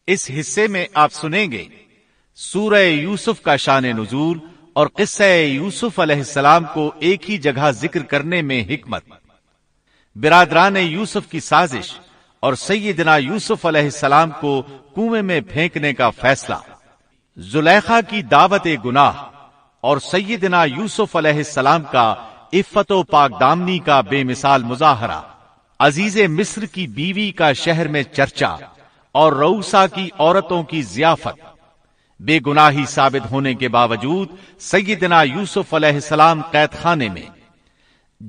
اس حصے میں آپ سنیں گے سورہ یوسف کا شان نزول اور قصہ یوسف علیہ السلام کو ایک ہی جگہ ذکر کرنے میں حکمت، برادران یوسف کی سازش اور سیدنا یوسف علیہ السلام کو کنویں میں پھینکنے کا فیصلہ، زلیخا کی دعوت گناہ اور سیدنا یوسف علیہ السلام کا عفت و پاک دامنی کا بے مثال مظاہرہ، عزیز مصر کی بیوی کا شہر میں چرچا اور روسا کی عورتوں کی ضیافت، بے گناہی ثابت ہونے کے باوجود سیدنا یوسف علیہ السلام قید خانے میں،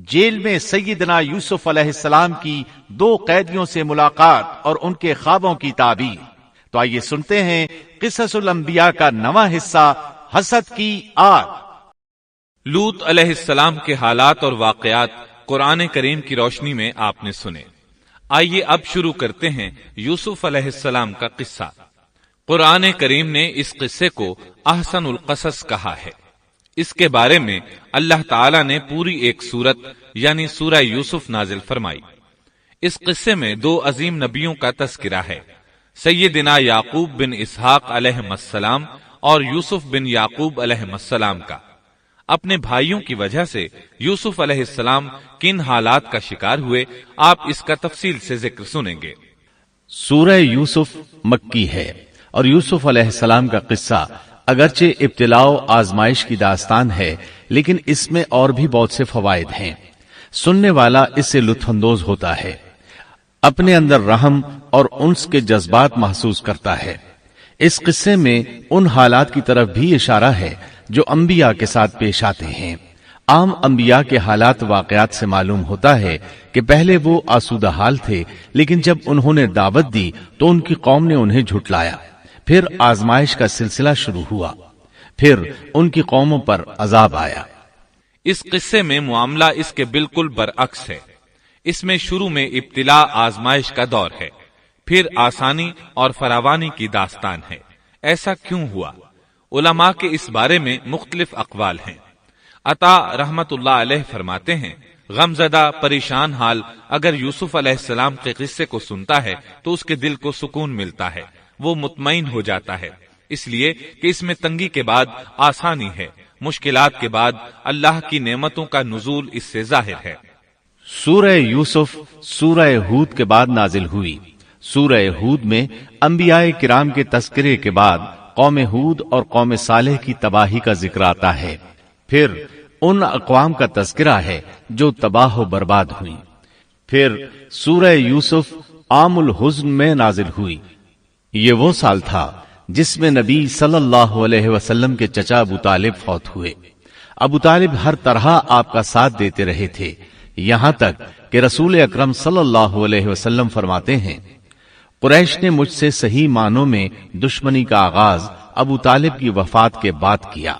جیل میں سیدنا یوسف علیہ السلام کی 2 قیدیوں سے ملاقات اور ان کے خوابوں کی تعبیر۔ تو آئیے سنتے ہیں قصص الانبیاء کا نواں حصہ، حسد کی آگ۔ لوط علیہ السلام کے حالات اور واقعات قرآن کریم کی روشنی میں آپ نے سنے۔ آئیے اب شروع کرتے ہیں یوسف علیہ السلام کا قصہ۔ قرآن کریم نے اس قصے کو احسن القصص کہا ہے۔ اس کے بارے میں اللہ تعالی نے پوری ایک سورت یعنی سورہ یوسف نازل فرمائی۔ اس قصے میں 2 عظیم نبیوں کا تذکرہ ہے، سیدنا یعقوب بن اسحاق علیہ السلام اور یوسف بن یعقوب علیہ السلام کا۔ اپنے بھائیوں کی وجہ سے یوسف علیہ السلام کن حالات کا شکار ہوئے، آپ اس کا تفصیل سے ذکر سنیں گے۔ سورہ یوسف مکی ہے اور یوسف علیہ السلام کا قصہ اگرچہ ابتلاء و آزمائش کی داستان ہے، لیکن اس میں اور بھی بہت سے فوائد ہیں۔ سننے والا اس سے لطف اندوز ہوتا ہے، اپنے اندر رحم اور انس کے جذبات محسوس کرتا ہے۔ اس قصے میں ان حالات کی طرف بھی اشارہ ہے جو انبیاء کے ساتھ پیش آتے ہیں۔ عام انبیاء کے حالات واقعات سے معلوم ہوتا ہے کہ پہلے وہ آسودہ حال تھے، لیکن جب انہوں نے دعوت دی تو ان کی قوم نے انہیں جھٹلایا، پھر آزمائش کا سلسلہ شروع ہوا، پھر ان کی قوموں پر عذاب آیا۔ اس قصے میں معاملہ اس کے بالکل برعکس ہے۔ اس میں شروع میں ابتلاء آزمائش کا دور ہے، پھر آسانی اور فراوانی کی داستان ہے۔ ایسا کیوں ہوا؟ علماء کے اس بارے میں مختلف اقوال ہیں۔ عطا رحمت اللہ علیہ فرماتے ہیں، غمزدہ پریشان حال اگر یوسف علیہ السلام کے قصے کو سنتا ہے تو اس کے دل کو سکون ملتا ہے، وہ مطمئن ہو جاتا ہے، اس لیے کہ اس میں تنگی کے بعد آسانی ہے، مشکلات کے بعد اللہ کی نعمتوں کا نزول اس سے ظاہر ہے۔ سورہ یوسف سورہ ہود کے بعد نازل ہوئی۔ سورہ ہود میں انبیاء کرام کے تذکرے کے بعد قوم ہود اور قوم صالح کی تباہی کا ذکر آتا ہے، پھر ان اقوام کا تذکرہ ہے جو تباہ و برباد ہوئی۔ پھر سورہ یوسف عام الحزن میں نازل ہوئی۔ یہ وہ سال تھا جس میں نبی صلی اللہ علیہ وسلم کے چچا ابو طالب فوت ہوئے۔ ابو طالب ہر طرح آپ کا ساتھ دیتے رہے تھے، یہاں تک کہ رسول اکرم صلی اللہ علیہ وسلم فرماتے ہیں، قریش نے مجھ سے صحیح معنوں میں دشمنی کا آغاز ابو طالب کی وفات کے بعد کیا۔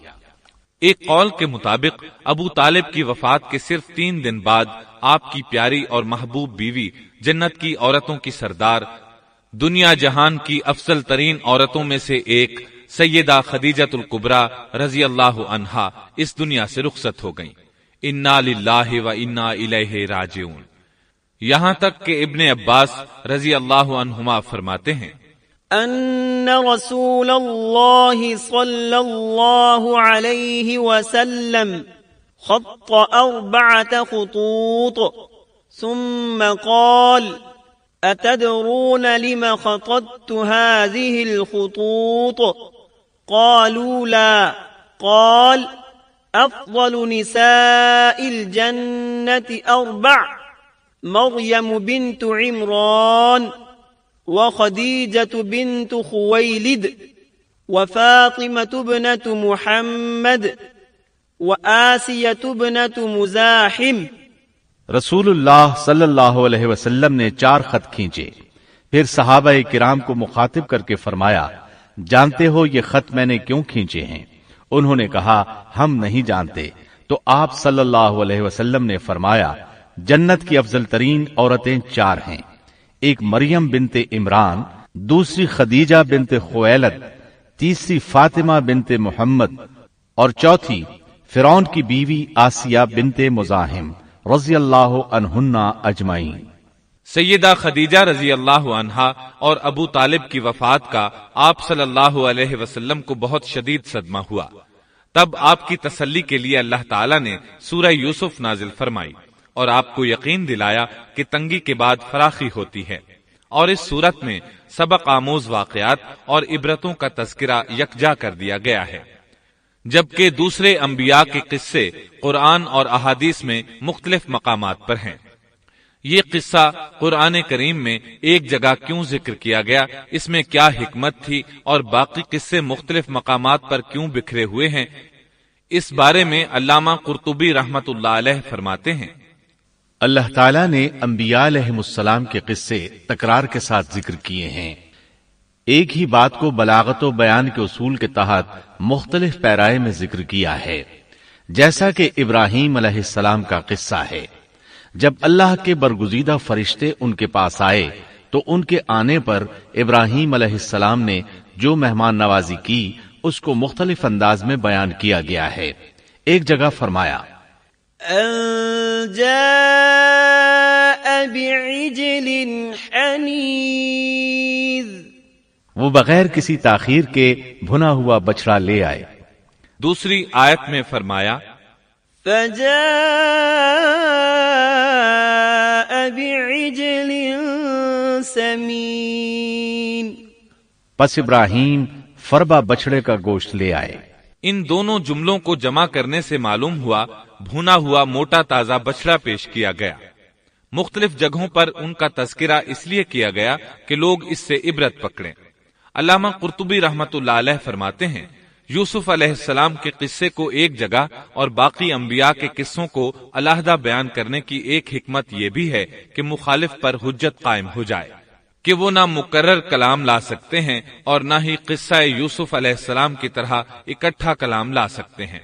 ایک قول کے مطابق ابو طالب کی وفات کے صرف 3 دن بعد آپ کی پیاری اور محبوب بیوی، جنت کی عورتوں کی سردار، دنیا جہان کی افضل ترین عورتوں میں سے ایک سیدہ خدیجۃ الکبریٰ رضی اللہ عنہا اس دنیا سے رخصت ہو گئیں۔ انا للہ و انا الیہ راجعون۔ یہاں تک کہ ابن عباس رضی اللہ عنہما فرماتے ہیں، ان رسول اللہ صلی اللہ علیہ وسلم خط 4 خطوط ثم قال اتدرون لم خططت هذه الخطوط قالوا لا قال افضل نساء الجنة 4 مريم بنت عمران وخديجة بنت خويلد وفاطمة بنت محمد وآسية بنت مزاحم۔ رسول اللہ صلی اللہ علیہ وسلم نے 4 خط کھینچے، پھر صحابہ کرام کو مخاطب کر کے فرمایا، جانتے ہو یہ خط میں نے کیوں کھینچے ہیں؟ انہوں نے کہا ہم نہیں جانتے۔ تو آپ صلی اللہ علیہ وسلم نے فرمایا، جنت کی افضل ترین عورتیں 4 ہیں، ایک مریم بنت عمران، دوسری خدیجہ بنت خویلد، تیسری فاطمہ بنت محمد اور چوتھی فرعون کی بیوی آسیہ بنت مزاحم رضی اللہ عنہن اجمعین۔ سیدہ خدیجہ رضی اللہ عنہا اور ابو طالب کی وفات کا آپ صلی اللہ علیہ وسلم کو بہت شدید صدمہ ہوا۔ تب آپ کی تسلی کے لیے اللہ تعالیٰ نے سورہ یوسف نازل فرمائی اور آپ کو یقین دلایا کہ تنگی کے بعد فراخی ہوتی ہے، اور اس صورت میں سبق آموز واقعات اور عبرتوں کا تذکرہ یکجا کر دیا گیا ہے، جبکہ دوسرے انبیاء کے قصے قرآن اور احادیث میں مختلف مقامات پر ہیں۔ یہ قصہ قرآن کریم میں ایک جگہ کیوں ذکر کیا گیا، اس میں کیا حکمت تھی، اور باقی قصے مختلف مقامات پر کیوں بکھرے ہوئے ہیں، اس بارے میں علامہ قرطبی رحمت اللہ علیہ فرماتے ہیں، اللہ تعالیٰ نے انبیاء علیہم السلام کے قصے تکرار کے ساتھ ذکر کیے ہیں۔ ایک ہی بات کو بلاغت و بیان کے اصول کے تحت مختلف پیرائے میں ذکر کیا ہے، جیسا کہ ابراہیم علیہ السلام کا قصہ ہے۔ جب اللہ کے برگزیدہ فرشتے ان کے پاس آئے تو ان کے آنے پر ابراہیم علیہ السلام نے جو مہمان نوازی کی اس کو مختلف انداز میں بیان کیا گیا ہے۔ ایک جگہ فرمایا أن جاء بعجل حنيذ، وہ بغیر کسی تاخیر کے بھنا ہوا بچڑا لے آئے۔ دوسری آیت میں فرمایا فجاء بعجل سمین، پس ابراہیم فربا بچڑے کا گوشت لے آئے۔ ان دونوں جملوں کو جمع کرنے سے معلوم ہوا بھونا ہوا موٹا تازہ بچڑا پیش کیا گیا۔ مختلف جگہوں پر ان کا تذکرہ اس لیے کیا گیا کہ لوگ اس سے عبرت پکڑیں۔ علامہ قرطبی رحمت اللہ علیہ فرماتے ہیں، یوسف علیہ السلام کے قصے کو ایک جگہ اور باقی انبیاء کے قصوں کو علیحدہ بیان کرنے کی ایک حکمت یہ بھی ہے کہ مخالف پر حجت قائم ہو جائے کہ وہ نہ مکرر کلام لا سکتے ہیں اور نہ ہی قصہ یوسف علیہ السلام کی طرح اکٹھا کلام لا سکتے ہیں۔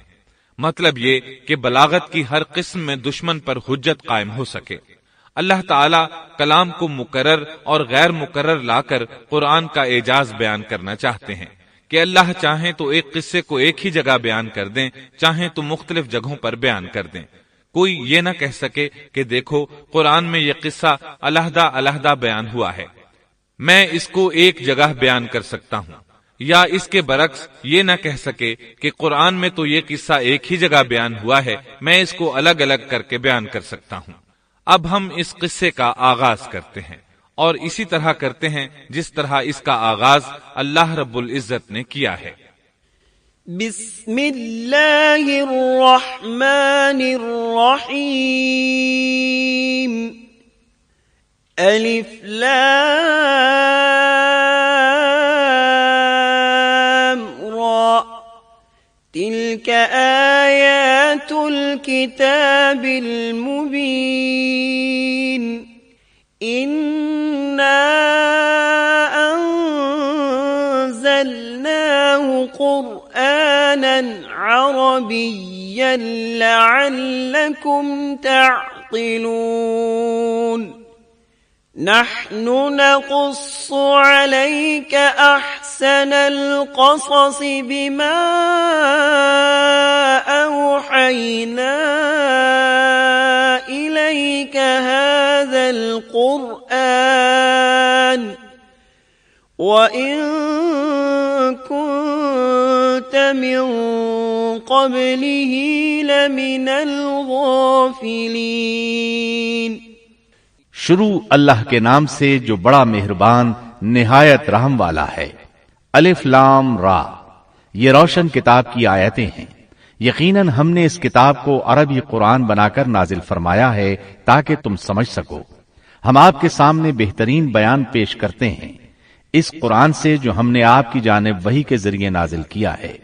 مطلب یہ کہ بلاغت کی ہر قسم میں دشمن پر حجت قائم ہو سکے۔ اللہ تعالیٰ کلام کو مکرر اور غیر مکرر لا کر قرآن کا اعجاز بیان کرنا چاہتے ہیں کہ اللہ چاہیں تو ایک قصے کو ایک ہی جگہ بیان کر دیں، چاہیں تو مختلف جگہوں پر بیان کر دیں۔ کوئی یہ نہ کہہ سکے کہ دیکھو قرآن میں یہ قصہ علیحدہ علیحدہ بیان ہوا ہے، میں اس کو ایک جگہ بیان کر سکتا ہوں، یا اس کے برعکس یہ نہ کہہ سکے کہ قرآن میں تو یہ قصہ ایک ہی جگہ بیان ہوا ہے، میں اس کو الگ الگ کر کے بیان کر سکتا ہوں۔ اب ہم اس قصے کا آغاز کرتے ہیں اور اسی طرح کرتے ہیں جس طرح اس کا آغاز اللہ رب العزت نے کیا ہے۔ بسم اللہ الرحمن الرحیم، الف لام را، تلك آیات الكتاب المبین، انا انزلناه قرآنا عربیا لعلکم تعقلون، نحن نقص عليك أحسن القصص بما أوحينا إليك هذا القرآن وإن كنت من قبله لمن الغافلين۔ شروع اللہ کے نام سے جو بڑا مہربان نہایت رحم والا ہے۔ الف لام را، یہ روشن کتاب کی آیتیں ہیں۔ یقیناً ہم نے اس کتاب کو عربی قرآن بنا کر نازل فرمایا ہے تاکہ تم سمجھ سکو۔ ہم آپ کے سامنے بہترین بیان پیش کرتے ہیں اس قرآن سے جو ہم نے آپ کی جانب وحی کے ذریعے نازل کیا ہے،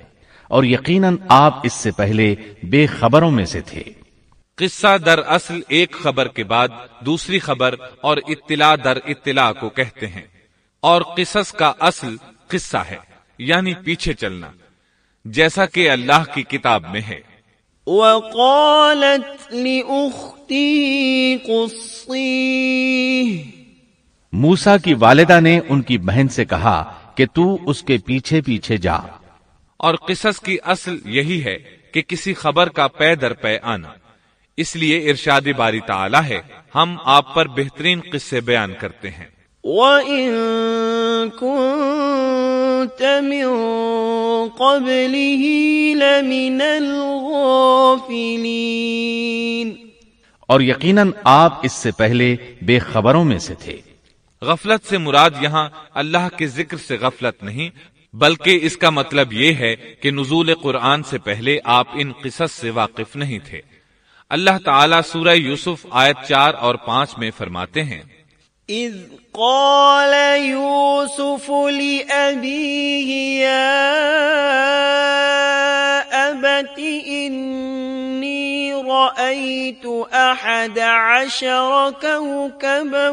اور یقیناً آپ اس سے پہلے بے خبروں میں سے تھے۔ قصہ در اصل ایک خبر کے بعد دوسری خبر اور اطلاع در اطلاع کو کہتے ہیں، اور قصص کا اصل قصہ ہے یعنی پیچھے چلنا، جیسا کہ اللہ کی کتاب میں ہے۔ وقالت لأخته قصيه، موسیٰ کی والدہ نے ان کی بہن سے کہا کہ تو اس کے پیچھے پیچھے جا۔ اور قصص کی اصل یہی ہے کہ کسی خبر کا پے در پے آنا۔ اس لیے ارشاد باری تعالی ہے، ہم آپ پر بہترین قصے بیان کرتے ہیں۔ وَإِن كُنتَ مِن قَبْلِهِ لَمِنَ الْغَافِلِينَ، اور یقیناً آپ اس سے پہلے بے خبروں میں سے تھے۔ غفلت سے مراد یہاں اللہ کے ذکر سے غفلت نہیں، بلکہ اس کا مطلب یہ ہے کہ نزول قرآن سے پہلے آپ ان قصص سے واقف نہیں تھے۔ اللہ تعالیٰ سورہ یوسف آیت 4 اور 5 میں فرماتے ہیں، إِذْ قَالَ يُوسُفُ لِأَبِيهِ يَا أَبَتِ إِنِّي رَأَيْتُ 11 كَوْكَبًا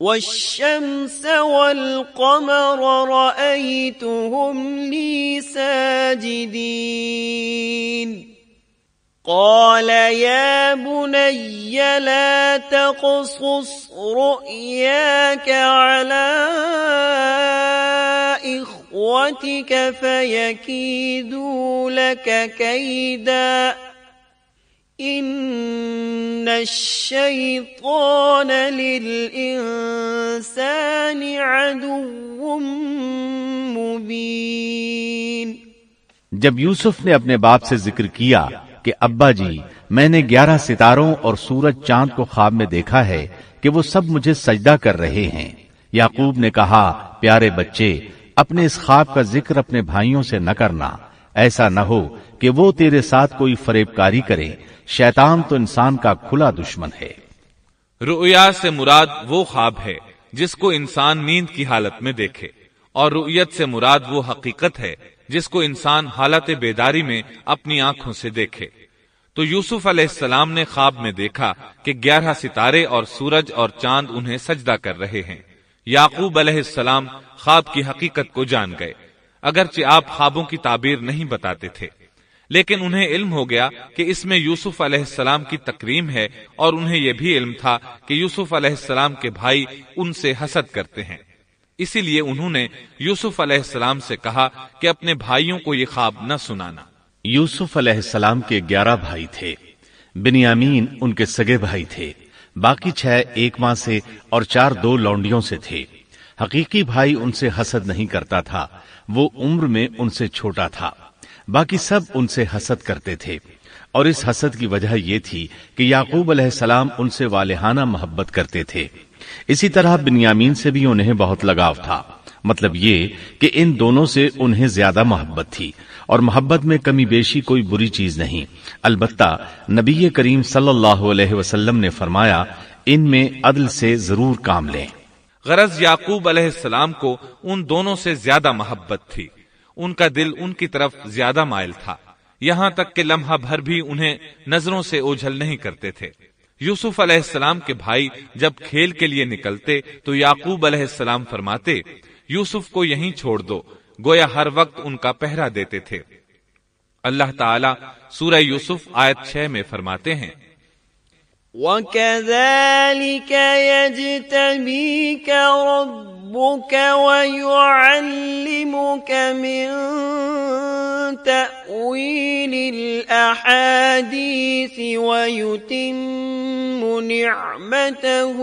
وَالشَّمْسَ وَالْقَمَرَ رَأَيْتُهُمْ لِي سَاجِدِينَ قال يا بني لا تقصص رؤياك على إخوتك فيكيدوا لك كيدا إن الشيطان للإنسان عدو مبين۔ جب یوسف نے اپنے باپ سے ذکر کیا کہ ابا جی، میں نے 11 ستاروں اور سورج چاند کو خواب میں دیکھا ہے کہ وہ سب مجھے سجدہ کر رہے ہیں، یعقوب نے کہا، پیارے بچے، اپنے اس خواب کا ذکر اپنے بھائیوں سے نہ کرنا، ایسا نہ ہو کہ وہ تیرے ساتھ کوئی فریب کاری کرے، شیطان تو انسان کا کھلا دشمن ہے۔ رؤیا سے مراد وہ خواب ہے جس کو انسان نیند کی حالت میں دیکھے، اور رؤیت سے مراد وہ حقیقت ہے جس کو انسان حالت بیداری میں اپنی آنکھوں سے دیکھے۔ تو یوسف علیہ السلام نے خواب میں دیکھا کہ 11 ستارے اور سورج اور چاند انہیں سجدہ کر رہے ہیں۔ یعقوب علیہ السلام خواب کی حقیقت کو جان گئے، اگرچہ آپ خوابوں کی تعبیر نہیں بتاتے تھے، لیکن انہیں علم ہو گیا کہ اس میں یوسف علیہ السلام کی تکریم ہے، اور انہیں یہ بھی علم تھا کہ یوسف علیہ السلام کے بھائی ان سے حسد کرتے ہیں۔ اسی لیے انہوں نے یوسف علیہ السلام سے کہا کہ اپنے بھائیوں کو یہ خواب نہ سنانا۔ یوسف علیہ السلام کے 11 بھائی تھے، بنیامین ان کے سگے بھائی تھے، باقی 6 ایک ماں سے اور 4 2 لونڈیوں سے تھے۔ حقیقی بھائی ان سے حسد نہیں کرتا تھا، وہ عمر میں ان سے چھوٹا تھا، باقی سب ان سے حسد کرتے تھے، اور اس حسد کی وجہ یہ تھی کہ یعقوب علیہ السلام ان سے والہانہ محبت کرتے تھے۔ اسی طرح بنیامین سے بھی انہیں بہت لگاؤ تھا، مطلب یہ کہ ان دونوں سے انہیں زیادہ محبت تھی، اور محبت میں کمی بیشی کوئی بری چیز نہیں، البتہ نبی کریم صلی اللہ علیہ وسلم نے فرمایا، ان میں عدل سے ضرور کام لیں۔ غرض یعقوب علیہ السلام کو ان دونوں سے زیادہ محبت تھی، ان کا دل ان کی طرف زیادہ مائل تھا، یہاں تک کہ لمحہ بھر بھی انہیں نظروں سے اوجھل نہیں کرتے تھے۔ یوسف علیہ السلام کے بھائی جب کھیل کے لیے نکلتے تو یعقوب علیہ السلام فرماتے، یوسف کو یہیں چھوڑ دو، گویا ہر وقت ان کا پہرا دیتے تھے۔ اللہ تعالیٰ سورہ یوسف آیت 6 میں فرماتے ہیں، وَكَذَلِكَ يَجْتَبِيكَ رَبُّكَ وَيُعَلِّمُكَ مِن تَأْوِيلِ الْأَحَادِيثِ وَيُتِمُّ نِعْمَتَهُ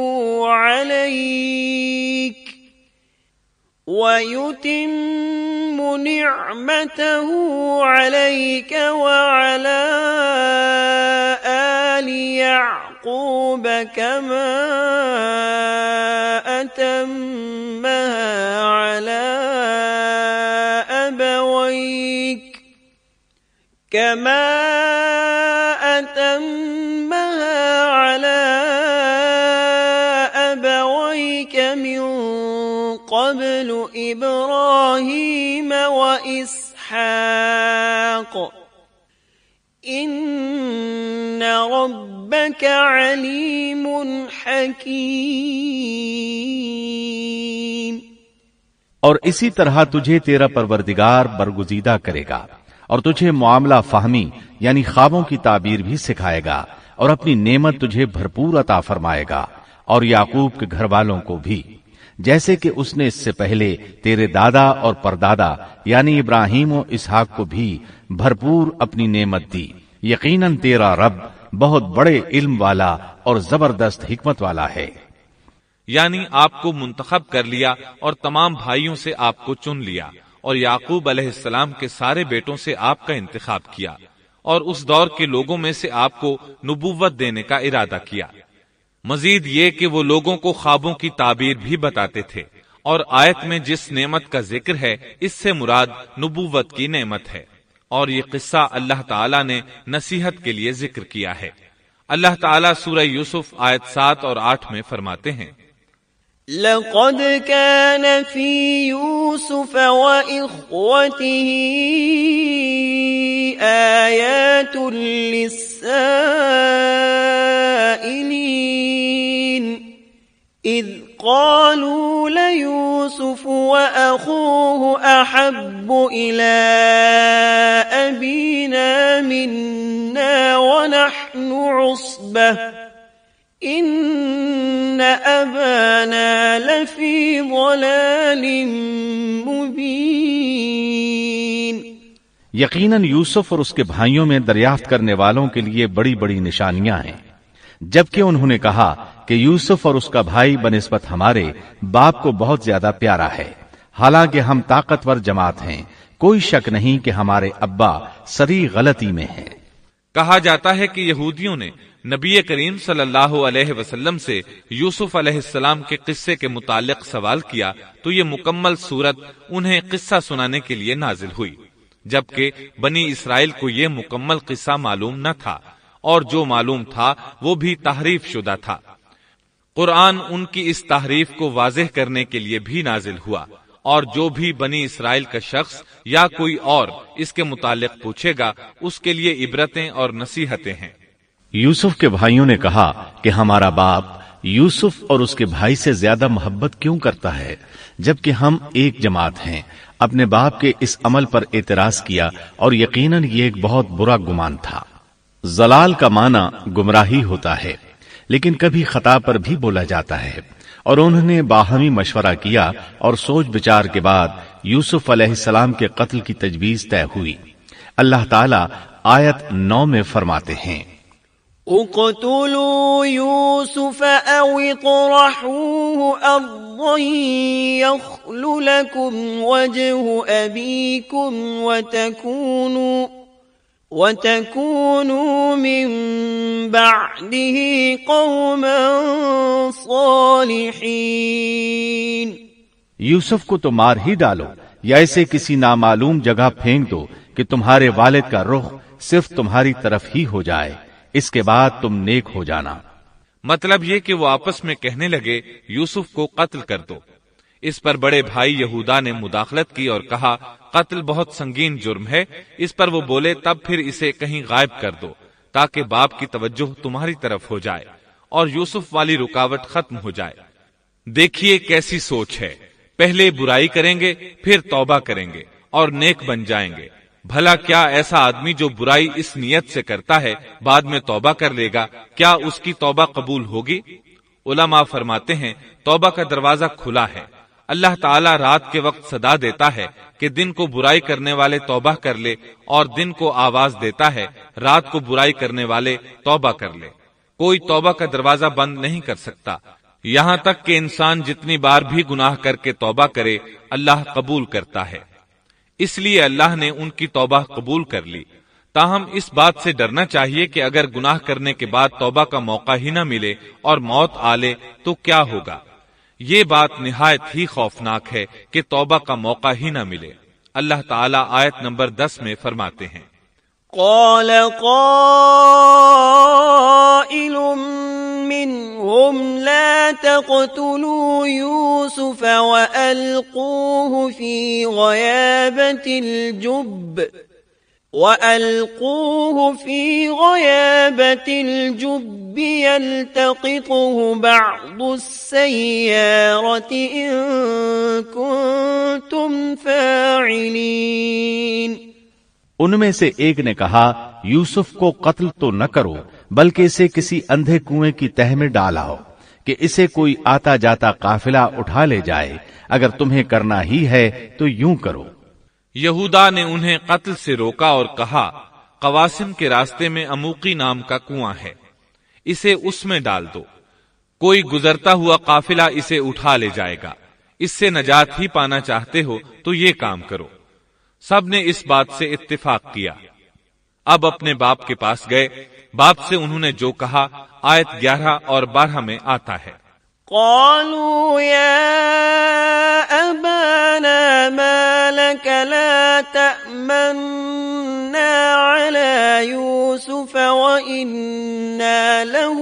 عَلَيْكَ وَعَلَى آلِ يَعْقُوبَ كَمَا أَتَمَّهَا عَلَى أَبَوَيْكَ مِن قَبْلُ إِبْرَاهِيمَ وَإِسْحَاقَ إِنَّ رَبَّكَ عَلِيمٌ حَكِيمٌ۔ اور اسی طرح تجھے تیرا پروردگار برگزیدہ کرے گا، اور تجھے معاملہ فہمی یعنی خوابوں کی تعبیر بھی سکھائے گا، اور اپنی نعمت تجھے بھرپور عطا فرمائے گا، اور یعقوب کے گھر والوں کو بھی، جیسے کہ اس نے اس سے پہلے تیرے دادا اور پردادا یعنی ابراہیم و اسحاق کو بھی بھرپور اپنی نعمت دی. یقیناً تیرا رب بہت بڑے علم والا اور زبردست حکمت والا ہے. یعنی آپ کو منتخب کر لیا اور تمام بھائیوں سے آپ کو چن لیا اور یعقوب علیہ السلام کے سارے بیٹوں سے آپ کا انتخاب کیا اور اس دور کے لوگوں میں سے آپ کو نبوت دینے کا ارادہ کیا. مزید یہ کہ وہ لوگوں کو خوابوں کی تعبیر بھی بتاتے تھے، اور آیت میں جس نعمت کا ذکر ہے اس سے مراد نبوت کی نعمت ہے، اور یہ قصہ اللہ تعالیٰ نے نصیحت کے لیے ذکر کیا ہے. اللہ تعالیٰ سورہ یوسف آیت 7 اور 8 میں فرماتے ہیں لقد كان في يوسف وإخوته آيات للسائلين إذ قالوا ليوسف وأخوه أحب إلى أبينا منا ونحن عصبة إن أبانا لفي ضلال مبين. یقیناً یوسف اور اس کے بھائیوں میں دریافت کرنے والوں کے لیے بڑی بڑی نشانیاں ہیں، جبکہ انہوں نے کہا کہ یوسف اور اس کا بھائی بنسبت ہمارے باپ کو بہت زیادہ پیارا ہے، حالانکہ ہم طاقتور جماعت ہیں. کوئی شک نہیں کہ ہمارے ابا سری غلطی میں ہیں. کہا جاتا ہے کہ یہودیوں نے نبی کریم صلی اللہ علیہ وسلم سے یوسف علیہ السلام کے قصے کے متعلق سوال کیا تو یہ مکمل صورت انہیں قصہ سنانے کے لیے نازل ہوئی، جبکہ بنی اسرائیل کو یہ مکمل قصہ معلوم نہ تھا، اور جو معلوم تھا وہ بھی تحریف شدہ تھا. قرآن ان کی اس تحریف کو واضح کرنے کے لیے بھی نازل ہوا، اور جو بھی بنی اسرائیل کا شخص یا کوئی اور اس کے متعلق پوچھے گا اس کے لیے عبرتیں اور نصیحتیں ہیں. یوسف کے بھائیوں نے کہا کہ ہمارا باپ یوسف اور اس کے بھائی سے زیادہ محبت کیوں کرتا ہے جبکہ ہم ایک جماعت ہیں. اپنے باپ کے اس عمل پر اعتراض کیا اور یقیناً یہ ایک بہت برا گمان تھا. ضلال کا معنی گمراہی ہوتا ہے، لیکن کبھی خطا پر بھی بولا جاتا ہے. اور انہوں نے باہمی مشورہ کیا اور سوچ بچار کے بعد یوسف علیہ السلام کے قتل کی تجویز طے ہوئی. اللہ تعالیٰ آیت 9 میں فرماتے ہیں اقتلوا يوسف أو اطرحوه أرضا يخل لكم وجه أبيكم وتكونوا من بعده قوما صالحين. یوسف کو تو مار ہی ڈالو یا اسے کسی نامعلوم جگہ پھینک دو کہ تمہارے والد کا رخ صرف تمہاری طرف ہی ہو جائے، اس کے بعد تم نیک ہو جانا. مطلب یہ کہ وہ آپس میں کہنے لگے یوسف کو قتل کر دو. اس پر بڑے بھائی یہودا نے مداخلت کی اور کہا قتل بہت سنگین جرم ہے. اس پر وہ بولے تب پھر اسے کہیں غائب کر دو تاکہ باپ کی توجہ تمہاری طرف ہو جائے اور یوسف والی رکاوٹ ختم ہو جائے. دیکھیے کیسی سوچ ہے، پہلے برائی کریں گے پھر توبہ کریں گے اور نیک بن جائیں گے. بھلا کیا ایسا آدمی جو برائی اس نیت سے کرتا ہے بعد میں توبہ کر لے گا، کیا اس کی توبہ قبول ہوگی؟ علماء فرماتے ہیں توبہ کا دروازہ کھلا ہے. اللہ تعالیٰ رات کے وقت صدا دیتا ہے کہ دن کو برائی کرنے والے توبہ کر لے، اور دن کو آواز دیتا ہے رات کو برائی کرنے والے توبہ کر لے. کوئی توبہ کا دروازہ بند نہیں کر سکتا، یہاں تک کہ انسان جتنی بار بھی گناہ کر کے توبہ کرے اللہ قبول کرتا ہے. اس لیے اللہ نے ان کی توبہ قبول کر لی. تاہم اس بات سے ڈرنا چاہیے کہ اگر گناہ کرنے کے بعد توبہ کا موقع ہی نہ ملے اور موت آ لے تو کیا ہوگا. یہ بات نہایت ہی خوفناک ہے کہ توبہ کا موقع ہی نہ ملے. اللہ تعالیٰ آیت نمبر 10 میں فرماتے ہیں قال قائل منهم لا تقتلوا يوسف وألقوه في غيابة الجب يلتقطه بعض السيارة إن كنتم فاعلين. ان میں سے ایک نے کہا یوسف کو قتل تو نہ کرو بلکہ اسے کسی اندھے کنویں کی تہ میں ڈالاؤ کہ اسے کوئی آتا جاتا قافلہ اٹھا لے جائے، اگر تمہیں کرنا ہی ہے تو یوں کرو۔ یہودا نے انہیں قتل سے روکا اور کہا، قواسم کے راستے میں اموقی نام کا کنواں ہے، اسے اس میں ڈال دو، کوئی گزرتا ہوا قافلہ اسے اٹھا لے جائے گا، اس سے نجات ہی پانا چاہتے ہو تو یہ کام کرو۔ سب نے اس بات سے اتفاق کیا۔ اب اپنے باپ کے پاس گئے، باپ سے انہوں نے جو کہا آیت 11 اور 12 میں آتا ہے، قالوا يا أبانا ما لك لا تأمنا على يوسف وإنا له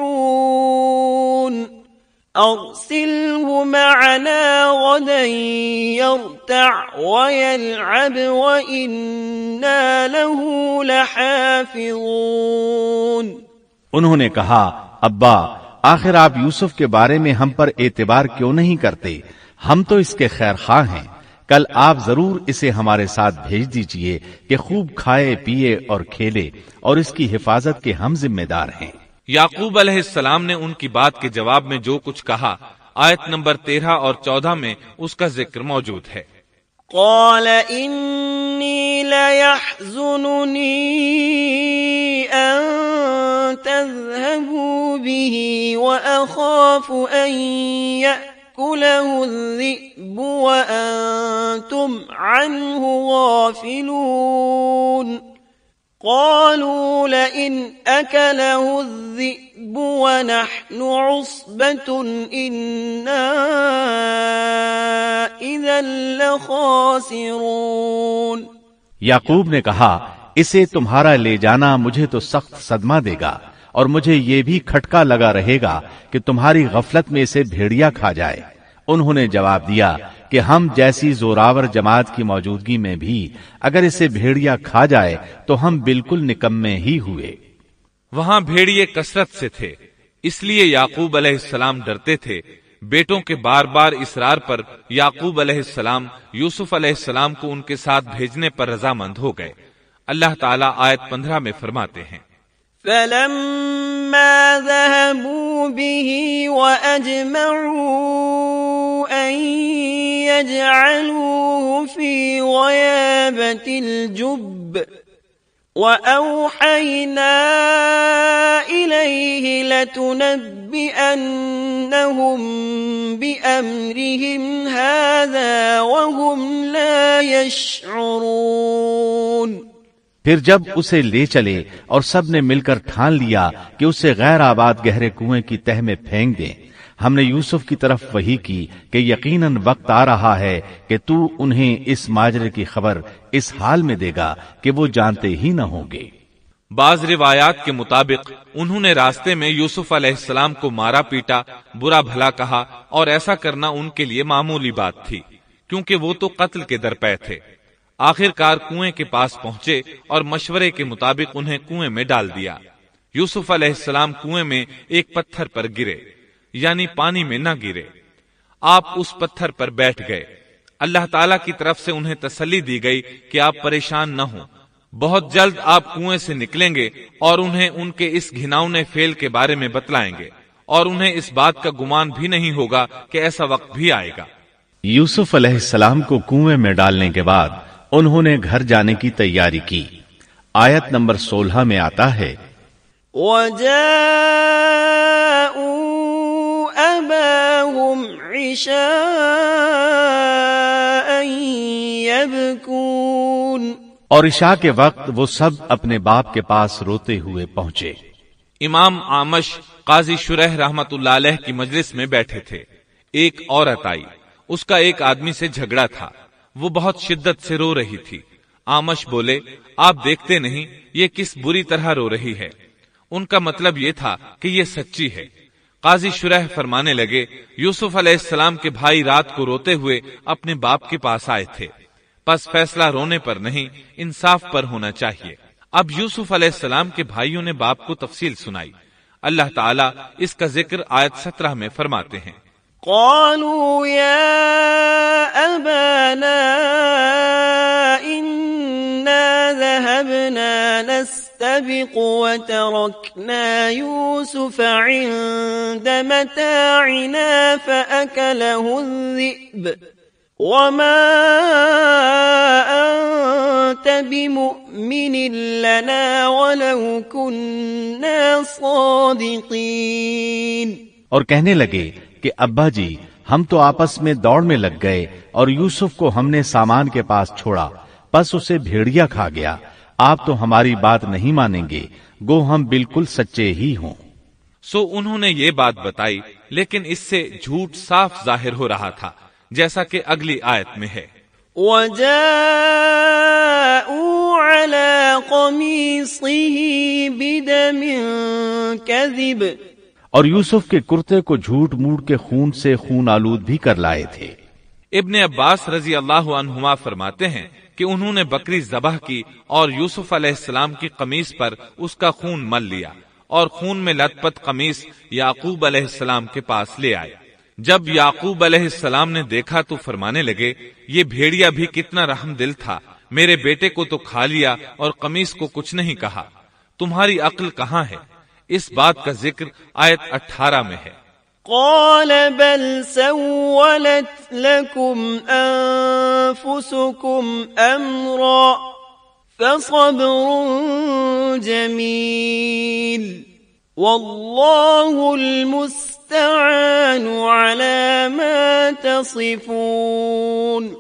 لناصحون أرسله معنا غدا يرتع ويلعب وإنا له لحافظون۔ انہوں نے کہا، ابا آخر آپ یوسف کے بارے میں ہم پر اعتبار کیوں نہیں کرتے؟ ہم تو اس کے خیر خواہ ہیں، کل آپ ضرور اسے ہمارے ساتھ بھیج دیجئے کہ خوب کھائے پیے اور کھیلے، اور اس کی حفاظت کے ہم ذمہ دار ہیں۔ یعقوب علیہ السلام نے ان کی بات کے جواب میں جو کچھ کہا آیت نمبر 13 اور 14 میں اس کا ذکر موجود ہے۔ قال إني ليحزنني أن تذهبوا به وأخاف أن يأكله الذئب وأنتم عنه غافلون قالوا لئن أكله الذئب ونحن عصبة إنا إذا لخاسرون۔ یعقوب نے کہا، اسے تمہارا لے جانا مجھے تو سخت صدمہ دے گا، اور مجھے یہ بھی کھٹکا لگا رہے گا کہ تمہاری غفلت میں اسے بھیڑیا کھا جائے۔ انہوں نے جواب دیا کہ ہم جیسی زوراور جماعت کی موجودگی میں بھی اگر اسے بھیڑیا کھا جائے تو ہم بالکل نکمے ہی ہوئے۔ وہاں بھیڑیے کثرت سے تھے، اس لیے یعقوب علیہ السلام ڈرتے تھے۔ بیٹوں کے بار بار اصرار پر یعقوب علیہ السلام یوسف علیہ السلام کو ان کے ساتھ بھیجنے پر رضامند ہو گئے۔ اللہ تعالیٰ آیت 15 میں فرماتے ہیں، فلما ذهبوا به وأجمعوا أن يجعلوه في غيابة الجب وأوحينا إليه لتنبئنهم بأمرهم هذا وهم لا يشعرون۔ پھر جب اسے لے چلے اور سب نے مل کر ٹھان لیا کہ اسے غیر آباد گہرے کنویں کی تہ میں پھینک دیں، ہم نے یوسف کی طرف وحی کی کہ یقیناً وقت آ رہا ہے کہ تو انہیں اس ماجرے کی خبر اس حال میں دے گا کہ وہ جانتے ہی نہ ہوں گے۔ بعض روایات کے مطابق انہوں نے راستے میں یوسف علیہ السلام کو مارا پیٹا، برا بھلا کہا، اور ایسا کرنا ان کے لیے معمولی بات تھی کیونکہ وہ تو قتل کے درپے تھے۔ آخر کار کنویں کے پاس پہنچے اور مشورے کے مطابق انہیں کنویں میں ڈال دیا۔ یوسف علیہ السلام کنویں میں ایک پتھر پر گرے، یعنی پانی میں نہ گرے۔ آپ اس پتھر پر بیٹھ گئے۔ اللہ تعالیٰ کی طرف سے انہیں تسلی دی گئی کہ آپ پریشان نہ ہوں، بہت جلد آپ کنویں سے نکلیں گے اور انہیں ان کے اس گھناؤنے فعل کے بارے میں بتلائیں گے، اور انہیں اس بات کا گمان بھی نہیں ہوگا کہ ایسا وقت بھی آئے گا۔ یوسف علیہ السلام کو کنویں میں ڈالنے کے بعد انہوں نے گھر جانے کی تیاری کی۔ آیت نمبر 16 میں آتا ہے، وَجَاءُوا أَبَاهُمْ عِشَاءً يَبْكُونَ، اور عشاء کے وقت وہ سب اپنے باپ کے پاس روتے ہوئے پہنچے۔ امام عامش قاضی شریح رحمت اللہ علیہ کی مجلس میں بیٹھے تھے۔ ایک عورت آئی، اس کا ایک آدمی سے جھگڑا تھا، وہ بہت شدت سے رو رہی تھی۔ عامش بولے، آپ دیکھتے نہیں یہ کس بری طرح رو رہی ہے؟ ان کا مطلب یہ تھا کہ یہ سچی ہے۔ قاضی شریح فرمانے لگے، یوسف علیہ السلام کے بھائی رات کو روتے ہوئے اپنے باپ کے پاس آئے تھے، پس فیصلہ رونے پر نہیں انصاف پر ہونا چاہیے۔ اب یوسف علیہ السلام کے بھائیوں نے باپ کو تفصیل سنائی۔ اللہ تعالیٰ اس کا ذکر آیت 17 میں فرماتے ہیں، قالوا يا أبانا إنا ذهبنا نستبق أبق وتركنا يوسف عند متاعنا فأكله الذئب وما أنت بمؤمن لنا ولو كنا صادقين۔ اور کہنے لگے کہ ابا جی ہم تو آپس میں دوڑ میں لگ گئے اور یوسف کو ہم نے سامان کے پاس چھوڑا، پس اسے بھیڑیا کھا گیا، آپ تو ہماری بات نہیں مانیں گے، گو ہم بالکل سچے ہی ہوں۔ سو انہوں نے یہ بات بتائی، لیکن اس سے جھوٹ صاف ظاہر ہو رہا تھا، جیسا کہ اگلی آیت میں ہے۔ وَجَاءُوا عَلَى قَمِيصِهِ بِدَمٍ كَذِبٍ، اور یوسف کے کرتے کو جھوٹ موڑ کے خون سے خون آلود بھی کر لائے تھے۔ ابن عباس رضی اللہ عنہما فرماتے ہیں کہ انہوں نے بکری ذبح کی اور یوسف علیہ السلام کی قمیص پر اس کا خون مل لیا اور خون میں لت پت قمیص یعقوب علیہ السلام کے پاس لے آئے۔ جب یعقوب علیہ السلام نے دیکھا تو فرمانے لگے، یہ بھیڑیا بھی کتنا رحم دل تھا، میرے بیٹے کو تو کھا لیا اور قمیص کو کچھ نہیں کہا، تمہاری عقل کہاں ہے؟ اس بات کا ذکر آیت 18 میں ہے۔ قال بل سولت لكم أنفسكم أمرا فصبر جميل والله المستعان على ما تصفون۔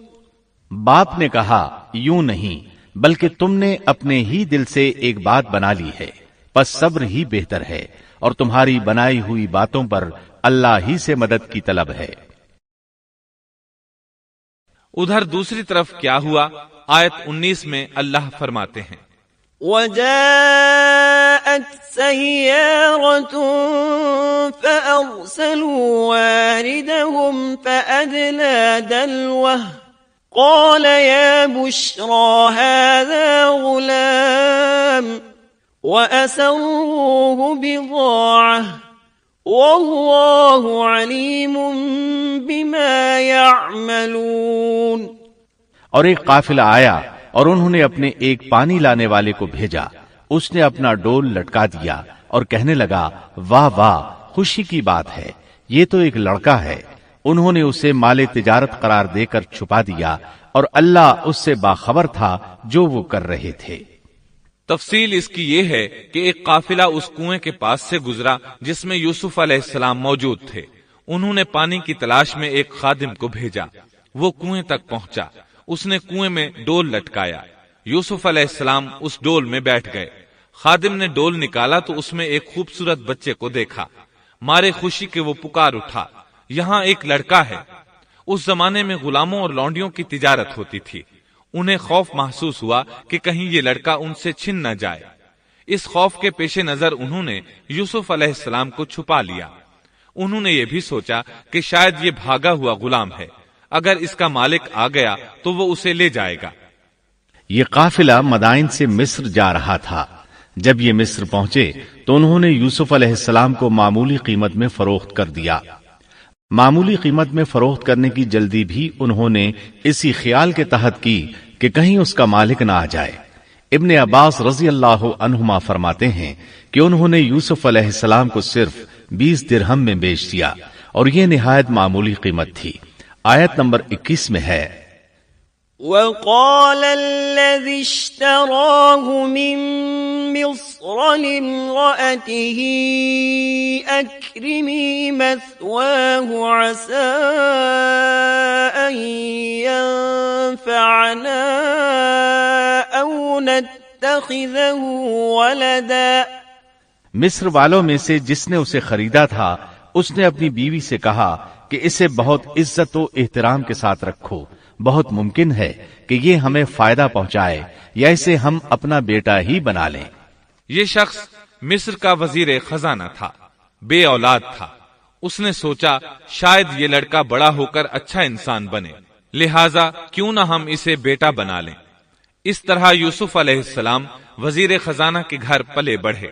باپ نے کہا یوں نہیں، بلکہ تم نے اپنے ہی دل سے ایک بات بنا لی ہے، پس صبر ہی بہتر ہے، اور تمہاری بنائی ہوئی باتوں پر اللہ ہی سے مدد کی طلب ہے۔ ادھر دوسری طرف کیا ہوا؟ آیت 19 میں اللہ فرماتے ہیں، وَجَاءَتْ سَيَّارَةٌ فَأَرْسَلُوا وَارِدَهُمْ فَأَدْلَى دَلْوَهُ قَالَ يَا بُشْرَى هَذَا غُلَامٌ وَأَسَرُّوهُ بِضَاعَةً وَاللَّهُ عَلِيمٌ بِمَا يَعْمَلُونَ۔ اور ایک قافلہ آیا اور انہوں نے اپنے ایک پانی لانے والے کو بھیجا، اس نے اپنا ڈول لٹکا دیا اور کہنے لگا، واہ واہ، خوشی کی بات ہے، یہ تو ایک لڑکا ہے۔ انہوں نے اسے مال تجارت قرار دے کر چھپا دیا، اور اللہ اس سے باخبر تھا جو وہ کر رہے تھے۔ تفصیل اس کی یہ ہے کہ ایک قافلہ اس کنویں کے پاس سے گزرا جس میں یوسف علیہ السلام موجود تھے۔ انہوں نے پانی کی تلاش میں ایک خادم کو بھیجا، وہ کنویں تک پہنچا، اس نے کنویں میں ڈول لٹکایا، یوسف علیہ السلام اس ڈول میں بیٹھ گئے۔ خادم نے ڈول نکالا تو اس میں ایک خوبصورت بچے کو دیکھا، مارے خوشی کے وہ پکار اٹھا، یہاں ایک لڑکا ہے۔ اس زمانے میں غلاموں اور لونڈیوں کی تجارت ہوتی تھی، انہیں خوف محسوس ہوا کہ کہیں یہ لڑکا ان سے چھن نہ جائے۔ اس خوف کے پیش نظر انہوں نے یوسف علیہ السلام کو چھپا لیا۔ انہوں نے یہ بھی سوچا کہ شاید یہ بھاگا ہوا غلام ہے، اگر اس کا مالک آ گیا تو وہ اسے لے جائے گا۔ یہ قافلہ مدائن سے مصر جا رہا تھا۔ جب یہ مصر پہنچے تو انہوں نے یوسف علیہ السلام کو معمولی قیمت میں فروخت کر دیا۔ معمولی قیمت میں فروخت کرنے کی جلدی بھی انہوں نے اسی خیال کے تحت کی کہ کہیں اس کا مالک نہ آ جائے۔ ابن عباس رضی اللہ عنہما فرماتے ہیں کہ انہوں نے یوسف علیہ السلام کو صرف 20 درہم میں بیچ دیا، اور یہ نہایت معمولی قیمت تھی۔ آیت نمبر 21 میں ہے، وَقَالَ الَّذِي اشْتَرَاهُ مِن مِّصْرَ لِامْرَأَتِهِ أَكْرِمِي مَثْوَاهُ عَسَىٰ أَن يَنفَعَنَا أَوْ نَتَّخِذَهُ وَلَدًا۔ مصر والوں میں سے جس نے اسے خریدا تھا اس نے اپنی بیوی سے کہا کہ اسے بہت عزت و احترام کے ساتھ رکھو، بہت ممکن ہے کہ یہ ہمیں فائدہ پہنچائے یا اسے ہم اپنا بیٹا ہی بنا لیں۔ یہ شخص مصر کا وزیر خزانہ تھا، بے اولاد تھا۔ اس نے سوچا شاید یہ لڑکا بڑا ہو کر اچھا انسان بنے، لہٰذا کیوں نہ ہم اسے بیٹا بنا لیں۔ اس طرح یوسف علیہ السلام وزیر خزانہ کے گھر پلے بڑھے۔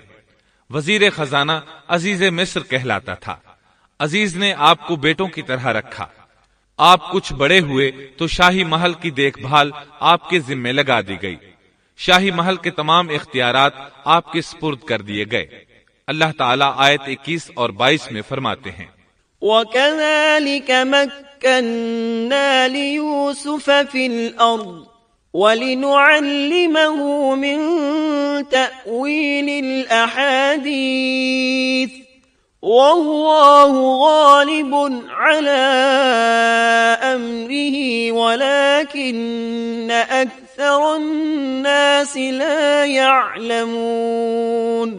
وزیر خزانہ عزیز مصر کہلاتا تھا۔ عزیز نے آپ کو بیٹوں کی طرح رکھا۔ آپ کچھ بڑے ہوئے تو شاہی محل کی دیکھ بھال آپ کے ذمے لگا دی گئی۔ شاہی محل کے تمام اختیارات آپ کے سپرد کر دیے گئے۔ اللہ تعالیٰ آیت 21 اور 22 میں فرماتے ہیں، وَكَذَلِكَ مَكَّنَّا لِيُوسُفَ فِي الْأَرْضِ وَلِنُعَلِّمَهُ مِن تَأْوِيلِ الْأَحَادِيثِ وَاللَّهُ غَالِبٌ عَلَى أَمْرِهِ وَلَكِنَّ أَكْثَرَ النَّاسِ لَا يَعْلَمُونَ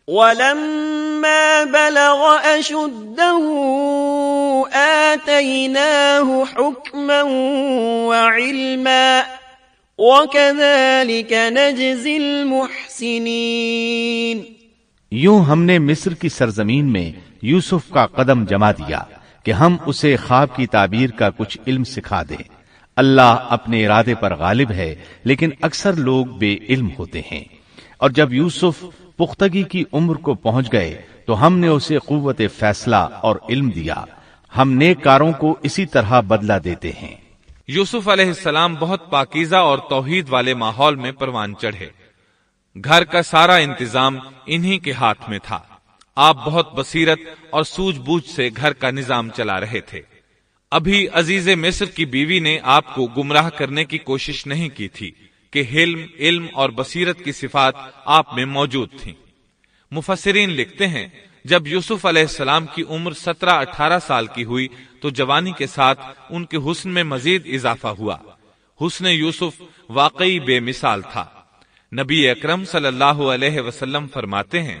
وَلَمَّا بَلَغَ أَشُدَّهُ آتَيْنَاهُ حُكْمًا وَعِلْمًا وَكَذَلِكَ نَجْزِي الْمُحْسِنِينَ۔ یوں ہم نے مصر کی سرزمین میں یوسف کا قدم جما دیا کہ ہم اسے خواب کی تعبیر کا کچھ علم سکھا دیں۔ اللہ اپنے ارادے پر غالب ہے، لیکن اکثر لوگ بے علم ہوتے ہیں۔ اور جب یوسف پختگی کی عمر کو پہنچ گئے تو ہم نے اسے قوت فیصلہ اور علم دیا۔ ہم نیک کاروں کو اسی طرح بدلہ دیتے ہیں۔ یوسف علیہ السلام بہت پاکیزہ اور توحید والے ماحول میں پروان چڑھے۔ گھر کا سارا انتظام انہی کے ہاتھ میں تھا۔ آپ بہت بصیرت اور سوجھ بوجھ سے گھر کا نظام چلا رہے تھے۔ ابھی عزیز مصر کی بیوی نے آپ کو گمراہ کرنے کی کوشش نہیں کی تھی کہ حلم، علم اور بصیرت کی صفات آپ میں موجود تھیں۔ مفسرین لکھتے ہیں، جب یوسف علیہ السلام کی عمر 17-18 سال کی ہوئی تو جوانی کے ساتھ ان کے حسن میں مزید اضافہ ہوا۔ حسن یوسف واقعی بے مثال تھا۔ نبی اکرم صلی اللہ علیہ وسلم فرماتے ہیں،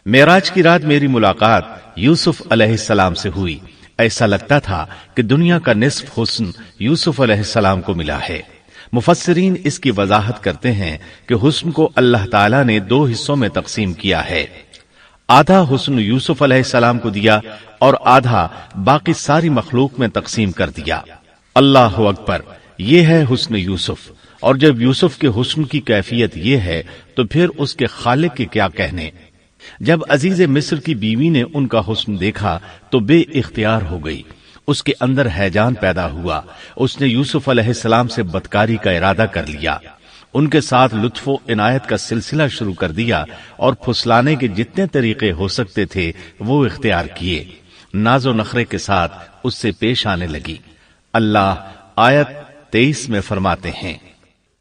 معراج کی رات میری ملاقات یوسف علیہ السلام سے ہوئی۔ ایسا لگتا تھا کہ دنیا کا نصف حسن یوسف علیہ السلام کو ملا ہے۔ مفسرین اس کی وضاحت کرتے ہیں کہ حسن کو اللہ تعالیٰ نے 2 حصوں میں تقسیم کیا ہے۔ آدھا حسن یوسف علیہ السلام کو دیا اور آدھا باقی ساری مخلوق میں تقسیم کر دیا۔ اللہ اکبر، یہ ہے حسن یوسف۔ اور جب یوسف کے حسن کی کیفیت یہ ہے تو پھر اس کے خالق کے کیا کہنے۔ جب عزیز مصر کی بیوی نے ان کا حسن دیکھا تو بے اختیار ہو گئی۔ اس کے اندر ہیجان پیدا ہوا۔ اس نے یوسف علیہ السلام سے بدکاری کا ارادہ کر لیا۔ ان کے ساتھ لطف و عنایت کا سلسلہ شروع کر دیا اور پھسلانے کے جتنے طریقے ہو سکتے تھے وہ اختیار کیے۔ ناز و نخرے کے ساتھ اس سے پیش آنے لگی۔ اللہ آیت 23 میں فرماتے ہیں،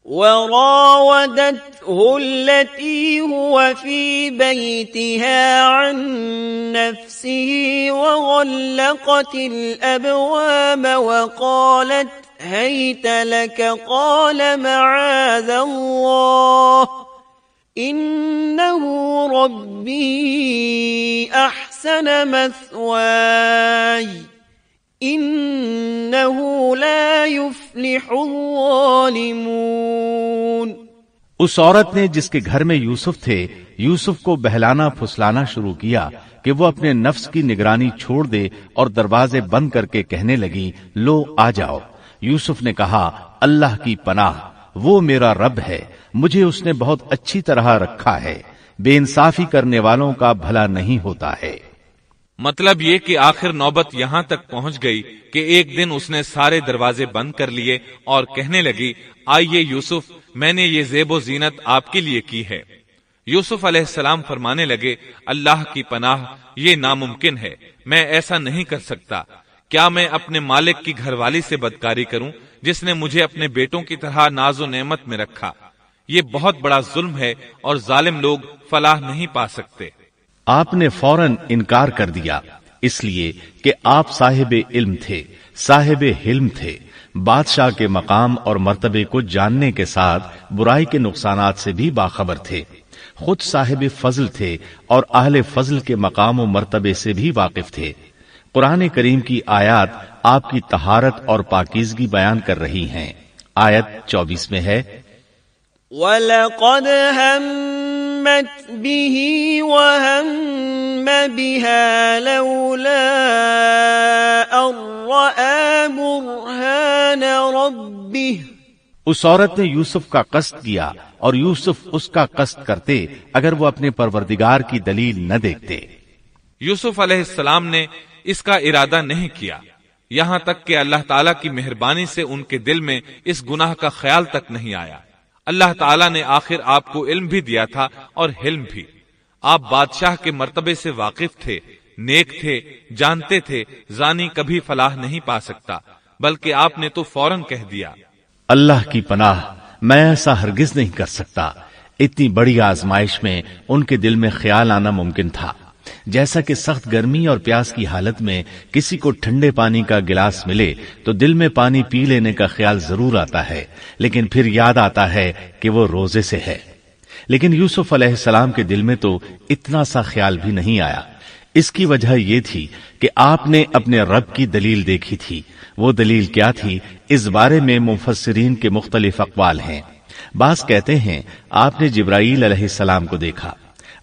وراودته التي هو في بيتها عن نفسه وغلقت الأبواب وقالت هيت لك قال معاذ الله إنه ربي أحسن مثواي إنه لا يفلح الظالمون۔ اس عورت نے جس کے گھر میں یوسف تھے یوسف کو بہلانا پھسلانا شروع کیا کہ وہ اپنے نفس کی نگرانی چھوڑ دے اور دروازے بند کر کے کہنے لگی، لو آ جاؤ۔ یوسف نے کہا، اللہ کی پناہ، وہ میرا رب ہے، مجھے اس نے بہت اچھی طرح رکھا ہے، بے انصافی کرنے والوں کا بھلا نہیں ہوتا ہے۔ مطلب یہ کہ آخر نوبت یہاں تک پہنچ گئی کہ ایک دن اس نے سارے دروازے بند کر لیے اور کہنے لگی، آئیے یوسف، میں نے یہ زیب و زینت آپ کے لیے کی ہے۔ یوسف علیہ السلام فرمانے لگے، اللہ کی پناہ، یہ ناممکن ہے، میں ایسا نہیں کر سکتا۔ کیا میں اپنے مالک کی گھر والی سے بدکاری کروں جس نے مجھے اپنے بیٹوں کی طرح ناز و نعمت میں رکھا؟ یہ بہت بڑا ظلم ہے اور ظالم لوگ فلاح نہیں پا سکتے۔ آپ نے فوراً انکار کر دیا، اس لیے کہ آپ صاحب علم تھے، صاحب حلم تھے، بادشاہ کے مقام اور مرتبے کو جاننے کے ساتھ برائی کے نقصانات سے بھی باخبر تھے، خود صاحب فضل تھے اور اہل فضل کے مقام و مرتبے سے بھی واقف تھے۔ قرآن کریم کی آیات آپ کی طہارت اور پاکیزگی بیان کر رہی ہیں۔ آیت 24 میں ہے، وَلَقَدْ هَمَّتْ بِهِ وَهَمَّ بِهَا لَوْلَا أَن رَّأَىٰ بُرْهَانَ رَبِّهِ۔ اس عورت نے یوسف کا قصد کیا اور یوسف اس کا قصد کرتے اگر وہ اپنے پروردگار کی دلیل نہ دیکھتے۔ یوسف علیہ السلام نے اس کا ارادہ نہیں کیا، یہاں تک کہ اللہ تعالیٰ کی مہربانی سے ان کے دل میں اس گناہ کا خیال تک نہیں آیا۔ اللہ تعالیٰ نے آخر آپ کو علم بھی دیا تھا اور حلم بھی. آپ بادشاہ کے مرتبے سے واقف تھے، نیک تھے، جانتے تھے زانی کبھی فلاح نہیں پا سکتا، بلکہ آپ نے تو فوراً کہہ دیا اللہ کی پناہ، میں ایسا ہرگز نہیں کر سکتا. اتنی بڑی آزمائش میں ان کے دل میں خیال آنا ممکن تھا. جیسا کہ سخت گرمی اور پیاس کی حالت میں کسی کو ٹھنڈے پانی کا گلاس ملے تو دل میں پانی پی لینے کا خیال ضرور آتا ہے، لیکن پھر یاد آتا ہے کہ وہ روزے سے ہے. لیکن یوسف علیہ السلام کے دل میں تو اتنا سا خیال بھی نہیں آیا. اس کی وجہ یہ تھی کہ آپ نے اپنے رب کی دلیل دیکھی تھی. وہ دلیل کیا تھی، اس بارے میں مفسرین کے مختلف اقوال ہیں. بعض کہتے ہیں آپ نے جبرائیل علیہ السلام کو دیکھا،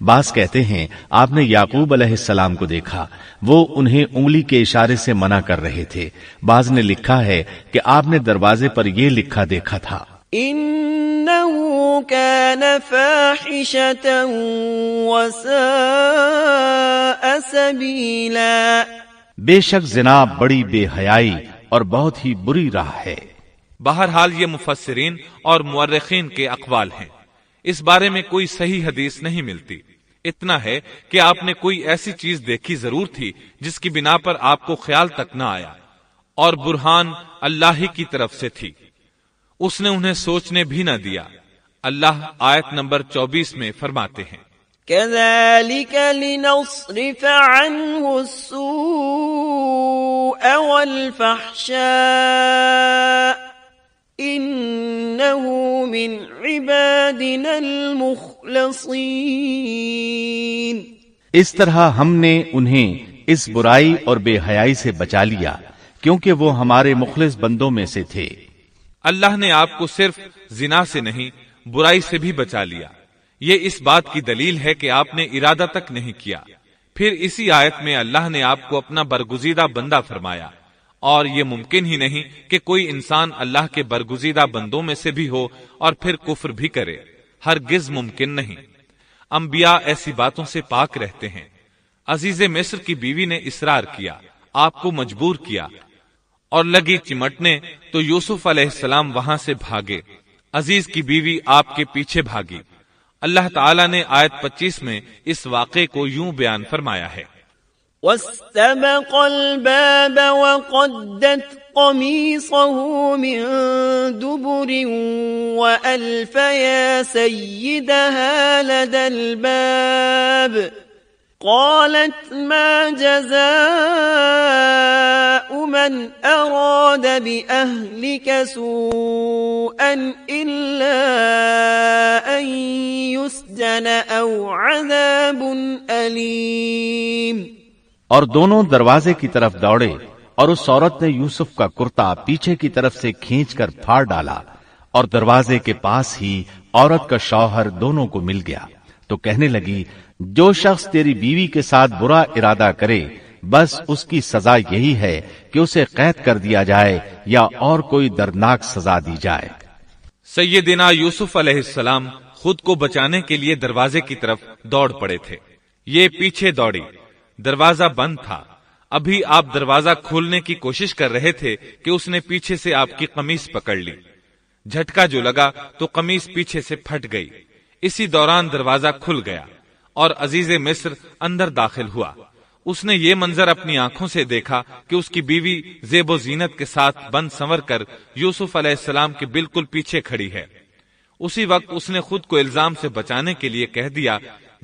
بعض کہتے ہیں آپ نے یعقوب علیہ السلام کو دیکھا، وہ انہیں انگلی کے اشارے سے منع کر رہے تھے. بعض نے لکھا ہے کہ آپ نے دروازے پر یہ لکھا دیکھا تھا، إنه كان فاحشة وساء سبيلا. بے شک زنا بڑی بے حیائی اور بہت ہی بری راہ ہے. بہرحال یہ مفسرین اور مورخین کے اقوال ہیں. اس بارے میں کوئی صحیح حدیث نہیں ملتی. اتنا ہے کہ آپ نے کوئی ایسی چیز دیکھی ضرور تھی جس کی بنا پر آپ کو خیال تک نہ آیا، اور برہان اللہ ہی کی طرف سے تھی. اس نے انہیں سوچنے بھی نہ دیا. اللہ آیت نمبر 24 میں فرماتے ہیں كذلك لنصرف عنه السوء والفحشاء إنه من عبادنا المخلصين. اس طرح ہم نے انہیں اس برائی اور بے حیائی سے بچا لیا کیونکہ وہ ہمارے مخلص بندوں میں سے تھے. اللہ نے آپ کو صرف زنا سے نہیں برائی سے بھی بچا لیا. یہ اس بات کی دلیل ہے کہ آپ نے ارادہ تک نہیں کیا. پھر اسی آیت میں اللہ نے آپ کو اپنا برگزیدہ بندہ فرمایا، اور یہ ممکن ہی نہیں کہ کوئی انسان اللہ کے برگزیدہ بندوں میں سے بھی ہو اور پھر کفر بھی کرے. ہرگز ممکن نہیں. انبیاء ایسی باتوں سے پاک رہتے ہیں. عزیز مصر کی بیوی نے اصرار کیا، آپ کو مجبور کیا اور لگی چمٹنے تو یوسف علیہ السلام وہاں سے بھاگے. عزیز کی بیوی آپ کے پیچھے بھاگی. اللہ تعالیٰ نے آیت 25 میں اس واقعے کو یوں بیان فرمایا ہے واستبق الباب وقدت قميصه من دبر وألف يا سيدها لدى الباب قالت ما جزاء من أراد بأهلك سوءا إلا أن يسجن أو عذاب أليم. اور دونوں دروازے کی طرف دوڑے اور اس عورت نے یوسف کا کرتا پیچھے کی طرف سے کھینچ کر پھاڑ ڈالا اور دروازے کے پاس ہی عورت کا شوہر دونوں کو مل گیا. تو کہنے لگی جو شخص تیری بیوی کے ساتھ برا ارادہ کرے بس اس کی سزا یہی ہے کہ اسے قید کر دیا جائے یا اور کوئی دردناک سزا دی جائے. سیدنا یوسف علیہ السلام خود کو بچانے کے لیے دروازے کی طرف دوڑ پڑے تھے. یہ پیچھے دوڑی. دروازہ بند تھا. ابھی آپ دروازہ کھولنے کی کوشش کر رہے تھے کہ اس نے پیچھے سے آپ کی قمیص پکڑ لی. جھٹکا جو لگا تو قمیص پیچھے سے پھٹ گئی. اسی دوران دروازہ کھل گیا اور عزیز مصر اندر داخل ہوا. اس نے یہ منظر اپنی آنکھوں سے دیکھا کہ اس کی بیوی زیب و زینت کے ساتھ بند سنور کر یوسف علیہ السلام کے بالکل پیچھے کھڑی ہے. اسی وقت اس نے خود کو الزام سے بچانے کے لیے کہہ دیا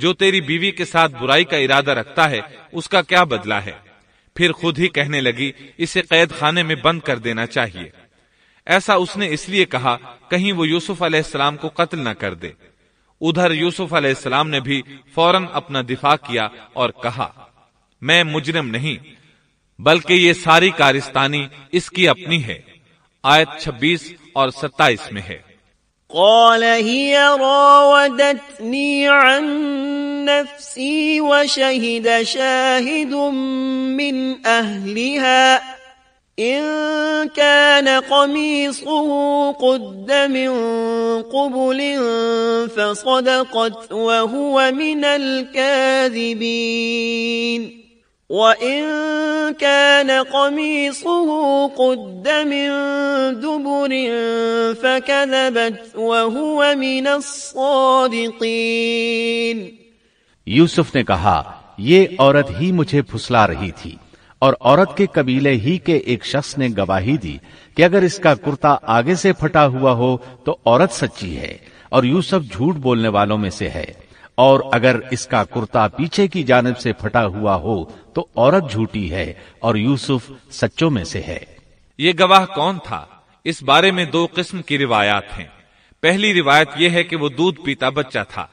جو تیری بیوی کے ساتھ برائی کا ارادہ رکھتا ہے اس کا کیا بدلہ ہے. پھر خود ہی کہنے لگی اسے قید خانے میں بند کر دینا چاہیے. ایسا اس نے اس لیے کہا کہیں وہ یوسف علیہ السلام کو قتل نہ کر دے. ادھر یوسف علیہ السلام نے بھی فوراً اپنا دفاع کیا اور کہا میں مجرم نہیں بلکہ یہ ساری کارستانی اس کی اپنی ہے. آیت 26 اور 27 میں ہے قال هي راودتني عن نفسي وشهد شاهد من أهلها إن كان قميصه قد من قبل فصدقت وهو من الكاذبين. وَإِن كَانَ قَمِيصُهُ قُدَّ مِن دُبُرٍ فَكَذَبَتْ وَهُوَ مِنَ الصَّادِقِينَ۔ یوسف نے کہا یہ عورت ہی مجھے پھسلا رہی تھی، اور عورت کے قبیلے ہی کے ایک شخص نے گواہی دی کہ اگر اس کا کرتا آگے سے پھٹا ہوا ہو تو عورت سچی ہے اور یوسف جھوٹ بولنے والوں میں سے ہے، اور اگر اس کا کرتا پیچھے کی جانب سے پھٹا ہوا ہو تو عورت جھوٹی ہے اور یوسف سچوں میں سے ہے۔ یہ گواہ کون تھا؟ اس بارے میں دو قسم کی روایات ہیں۔ پہلی روایت یہ ہے کہ وہ دودھ پیتا بچہ تھا،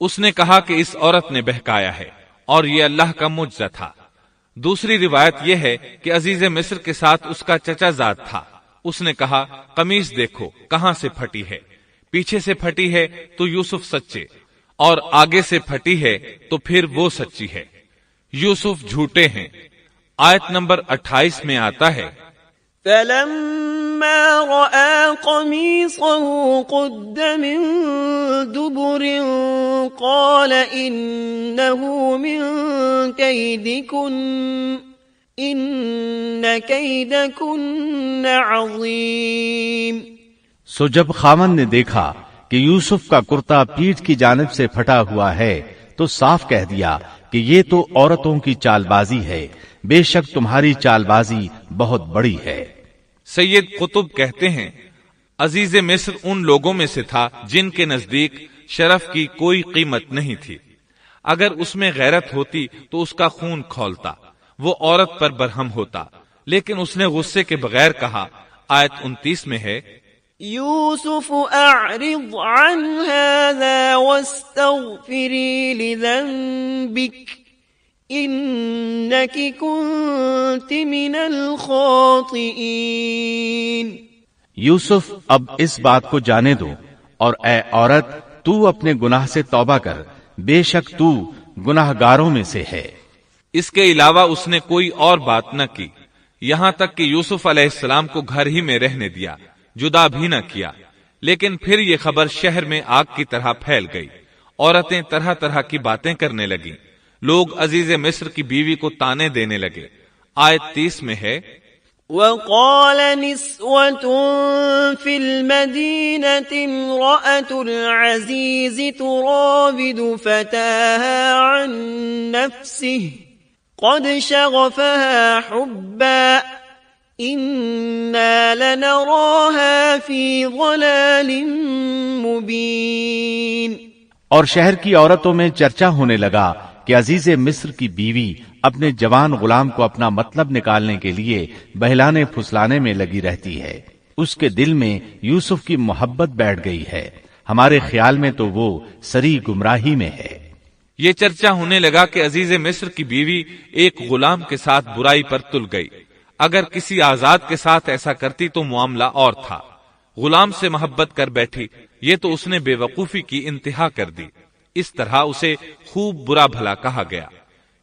اس نے کہا کہ اس عورت نے بہکایا ہے اور یہ اللہ کا معجزہ تھا۔ دوسری روایت یہ ہے کہ عزیز مصر کے ساتھ اس کا چچا زاد تھا، اس نے کہا قمیص دیکھو کہاں سے پھٹی ہے، پیچھے سے پھٹی ہے تو یوسف سچے، اور آگے سے پھٹی ہے تو پھر وہ سچی ہے، یوسف جھوٹے ہیں۔ آیت نمبر 28 میں آتا ہے فَلَمَّا رَأَىٰ قَمِيصَهُ قُدَّ مِن دُبُرٍ قَالَ إِنَّهُ مِن كَيْدِكُنَّ إِنَّ كَيْدَكُنَّ عَظِيمٌ۔ سو جب خاوند نے دیکھا کہ یوسف کا کرتا پیٹھ کی جانب سے پھٹا ہوا ہے تو صاف کہہ دیا کہ یہ تو عورتوں کی چال بازی ہے، بے شک تمہاری چال بازی بہت بڑی ہے۔ سید قطب کہتے ہیں عزیز مصر ان لوگوں میں سے تھا جن کے نزدیک شرف کی کوئی قیمت نہیں تھی، اگر اس میں غیرت ہوتی تو اس کا خون کھولتا، وہ عورت پر برہم ہوتا، لیکن اس نے غصے کے بغیر کہا۔ آیت 29 میں ہے یوسف اعرض عن هذا واستغفری لذنبک انک کنت من الخاطئین۔ یوسف اب اس بات کو جانے دو، اور اے عورت تو اپنے گناہ سے توبہ کر، بے شک تو گناہ گاروں میں سے ہے۔ اس کے علاوہ اس نے کوئی اور بات نہ کی، یہاں تک کہ یوسف علیہ السلام کو گھر ہی میں رہنے دیا، جدا بھی نہ کیا۔ لیکن پھر یہ خبر شہر میں آگ کی طرح پھیل گئی، عورتیں طرح طرح کی باتیں کرنے لگیں، لوگ عزیز مصر کی بیوی کو تانے دینے لگے۔ آیت 30 میں ہے وَقَالَ نِسْوَةٌ فِي الْمَدِينَةِ امْرَأَةُ الْعَزِيزِ تُرَاوِدُ فَتَاهَا عَن نَفْسِهِ قَدْ شَغَفَهَا حُبًّا إِنَّا لَنَرَاهَا فِي ضَلَالٍ مُبِينٍ۔ اور شہر کی عورتوں میں چرچا ہونے لگا کہ عزیز مصر کی بیوی اپنے جوان غلام کو اپنا مطلب نکالنے کے لیے بہلانے پھسلانے میں لگی رہتی ہے، اس کے دل میں یوسف کی محبت بیٹھ گئی ہے، ہمارے خیال میں تو وہ سری گمراہی میں ہے۔ یہ چرچا ہونے لگا کہ عزیز مصر کی بیوی ایک غلام کے ساتھ برائی پر تل گئی، اگر کسی آزاد کے ساتھ ایسا کرتی تو معاملہ اور تھا، غلام سے محبت کر بیٹھی، یہ تو اس نے بے وقوفی کی انتہا کر دی، اس طرح اسے خوب برا بھلا کہا گیا۔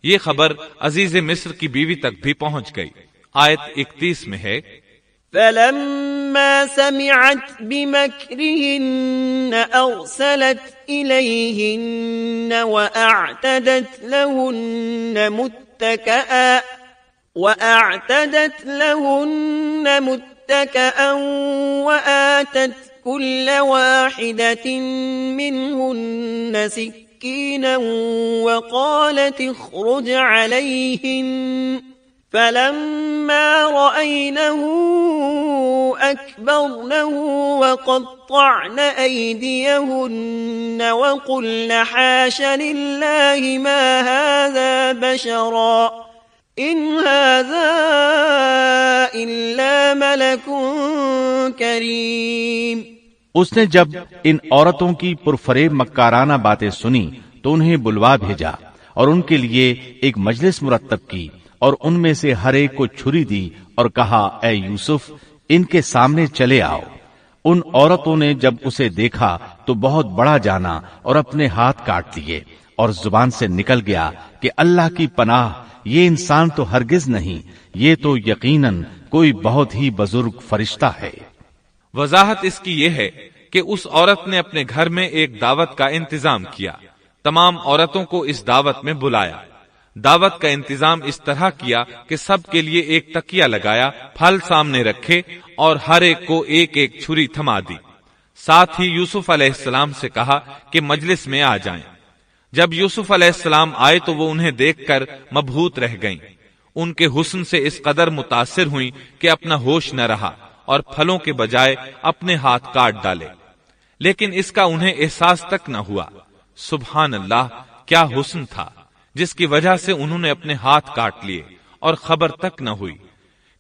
یہ خبر عزیز مصر کی بیوی تک بھی پہنچ گئی۔ آیت 31 میں ہے فَلَمَّا سَمِعَتْ بِمَكْرِهِنَّ أَرْسَلَتْ إِلَيْهِنَّ وَأَعْتَدَتْ لَهُنَّ مُتَّكَأً وَآتَتْ كُلَّ وَاحِدَةٍ مِّنْهُنَّ سِكِّينًا وَقَالَتِ اخْرُجْ عَلَيْهِنَّ فَلَمَّا رَأَيْنَهُ أَكْبَرْنَهُ وَقَطَّعْنَ أَيْدِيَهُنَّ وَقُلْنَ حَاشَ لِلَّهِ مَا هَذَا بَشَرًا إِنْ هَذَا إِلَّا مَلَكٌ كَرِيمٌ۔ اس نے جب ان عورتوں کی پرفریب مکارانہ باتیں سنی تو انہیں بلوا بھیجا اور ان کے لیے ایک مجلس مرتب کی، اور ان میں سے ہر ایک کو چھری دی اور کہا اے یوسف ان کے سامنے چلے آؤ۔ ان عورتوں نے جب اسے دیکھا تو بہت بڑا جانا اور اپنے ہاتھ کاٹ دیے، اور زبان سے نکل گیا کہ اللہ کی پناہ، یہ انسان تو ہرگز نہیں، یہ تو یقیناً کوئی بہت ہی بزرگ فرشتہ ہے۔ وضاحت اس کی یہ ہے کہ اس عورت نے اپنے گھر میں ایک دعوت کا انتظام کیا، تمام عورتوں کو اس دعوت میں بلایا۔ دعوت کا انتظام اس طرح کیا کہ سب کے لیے ایک تکیہ لگایا، پھل سامنے رکھے اور ہر ایک کو ایک ایک چھری تھما دی۔ ساتھ ہی یوسف علیہ السلام سے کہا کہ مجلس میں آ جائیں۔ جب یوسف علیہ السلام آئے تو وہ انہیں دیکھ کر مبہوت رہ گئیں۔ ان کے حسن سے اس قدر متاثر ہوئیں کہ اپنا ہوش نہ رہا اور پھلوں کے بجائے اپنے ہاتھ کاٹ ڈالے، لیکن اس کا انہیں احساس تک نہ ہوا۔ سبحان اللہ، کیا حسن تھا جس کی وجہ سے انہوں نے اپنے ہاتھ کاٹ لیے اور خبر تک نہ ہوئی۔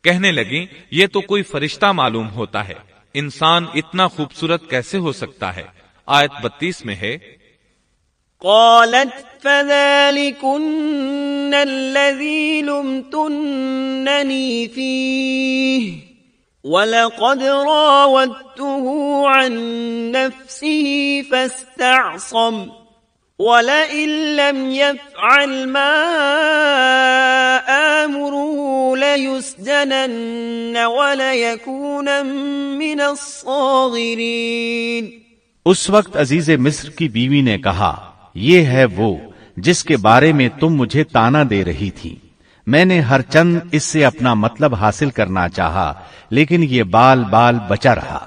کہنے لگیں یہ تو کوئی فرشتہ معلوم ہوتا ہے، انسان اتنا خوبصورت کیسے ہو سکتا ہے؟ آیت 32 میں ہے، قالت فذلكن الذي لمتنني فيه ولقد راودته عن نفسه فاستعصم ولئن لم يفعل ما آمره ليسجنن وليكون من الصاغرين۔ اس وقت عزیز مصر کی بیوی نے کہا، یہ ہے وہ جس کے بارے میں تم مجھے تانا دے رہی تھی۔ میں نے ہر چند اس سے اپنا مطلب حاصل کرنا چاہا، لیکن یہ بال بال بچا رہا،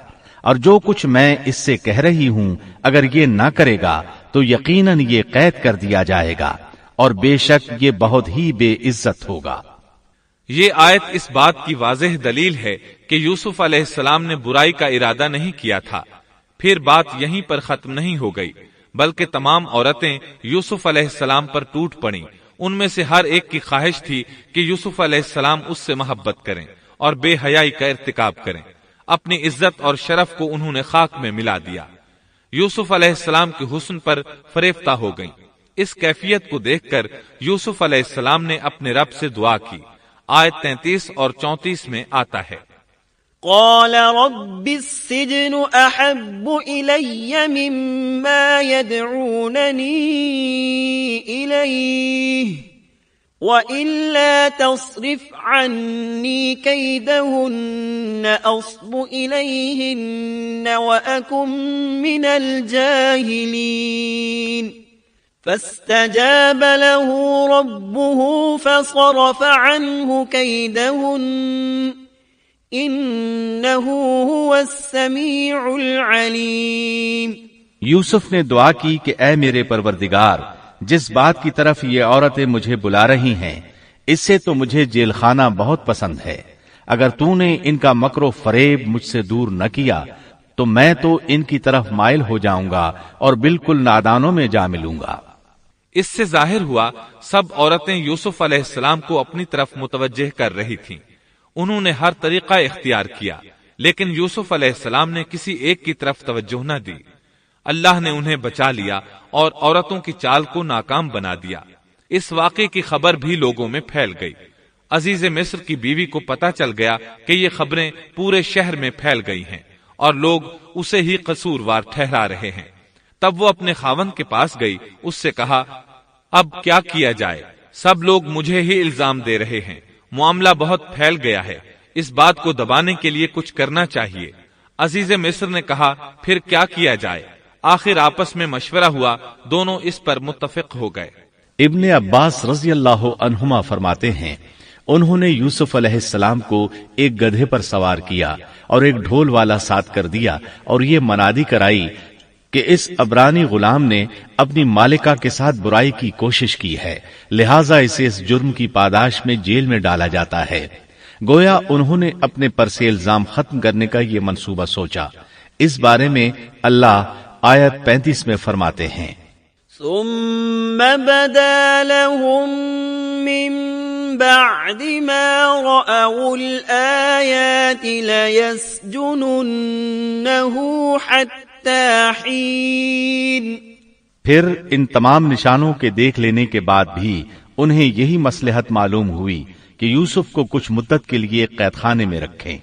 اور جو کچھ میں اس سے کہہ رہی ہوں اگر یہ نہ کرے گا تو یقیناً یہ قید کر دیا جائے گا، اور بے شک یہ بہت ہی بے عزت ہوگا۔ یہ آیت اس بات کی واضح دلیل ہے کہ یوسف علیہ السلام نے برائی کا ارادہ نہیں کیا تھا۔ پھر بات یہیں پر ختم نہیں ہو گئی، بلکہ تمام عورتیں یوسف علیہ السلام پر ٹوٹ پڑیں۔ ان میں سے ہر ایک کی خواہش تھی کہ یوسف علیہ السلام اس سے محبت کریں اور بے حیائی کا ارتکاب کریں۔ اپنی عزت اور شرف کو انہوں نے خاک میں ملا دیا۔ یوسف علیہ السلام کے حسن پر فریفتہ ہو گئیں۔ اس کیفیت کو دیکھ کر یوسف علیہ السلام نے اپنے رب سے دعا کی۔ آیت 33 اور 34 میں آتا ہے، قال رب السجن احب الي مما يدعونني اليه والا تصرف عني كيدهن اصب اليهن واكن من الجاهلين فاستجاب له ربه فصرف عنه كيدهن انه هو السمیع العلیم۔ یوسف نے دعا کی کہ اے میرے پروردگار، جس بات کی طرف یہ عورتیں مجھے بلا رہی ہیں اس سے تو مجھے جیل خانہ بہت پسند ہے۔ اگر تو نے ان کا مکر و فریب مجھ سے دور نہ کیا تو میں تو ان کی طرف مائل ہو جاؤں گا اور بالکل نادانوں میں جا ملوں گا۔ اس سے ظاہر ہوا سب عورتیں یوسف علیہ السلام کو اپنی طرف متوجہ کر رہی تھیں۔ انہوں نے ہر طریقہ اختیار کیا، لیکن یوسف علیہ السلام نے کسی ایک کی طرف توجہ نہ دی۔ اللہ نے انہیں بچا لیا اور عورتوں کی چال کو ناکام بنا دیا۔ اس واقعے کی خبر بھی لوگوں میں پھیل گئی۔ عزیز مصر کی بیوی کو پتہ چل گیا کہ یہ خبریں پورے شہر میں پھیل گئی ہیں اور لوگ اسے ہی قصوروار ٹھہرا رہے ہیں۔ تب وہ اپنے خاوند کے پاس گئی، اس سے کہا، اب کیا کیا جائے؟ سب لوگ مجھے ہی الزام دے رہے ہیں، معاملہ بہت پھیل گیا ہے، اس بات کو دبانے کے لیے کچھ کرنا چاہیے۔ عزیز مصر نے کہا، پھر کیا کیا جائے؟ آخر آپس میں مشورہ ہوا، دونوں اس پر متفق ہو گئے۔ ابن عباس رضی اللہ عنہما فرماتے ہیں، انہوں نے یوسف علیہ السلام کو ایک گدھے پر سوار کیا اور ایک ڈھول والا ساتھ کر دیا اور یہ منادی کرائی کہ اس عبرانی غلام نے اپنی مالکہ کے ساتھ برائی کی کوشش کی ہے، لہٰذا اسے اس جرم کی پاداش میں جیل میں ڈالا جاتا ہے۔ گویا انہوں نے اپنے پر سے الزام ختم کرنے کا یہ منصوبہ سوچا۔ اس بارے میں اللہ آیت 35 میں فرماتے ہیں، ثم بدا لهم من بعد ما رأوا الآيات ليسجننه حتى حين۔ پھر ان تمام نشانوں کے دیکھ لینے کے بعد بھی انہیں یہی مصلحت معلوم ہوئی کہ یوسف کو کچھ مدت کے لیے قید خانے میں رکھیں۔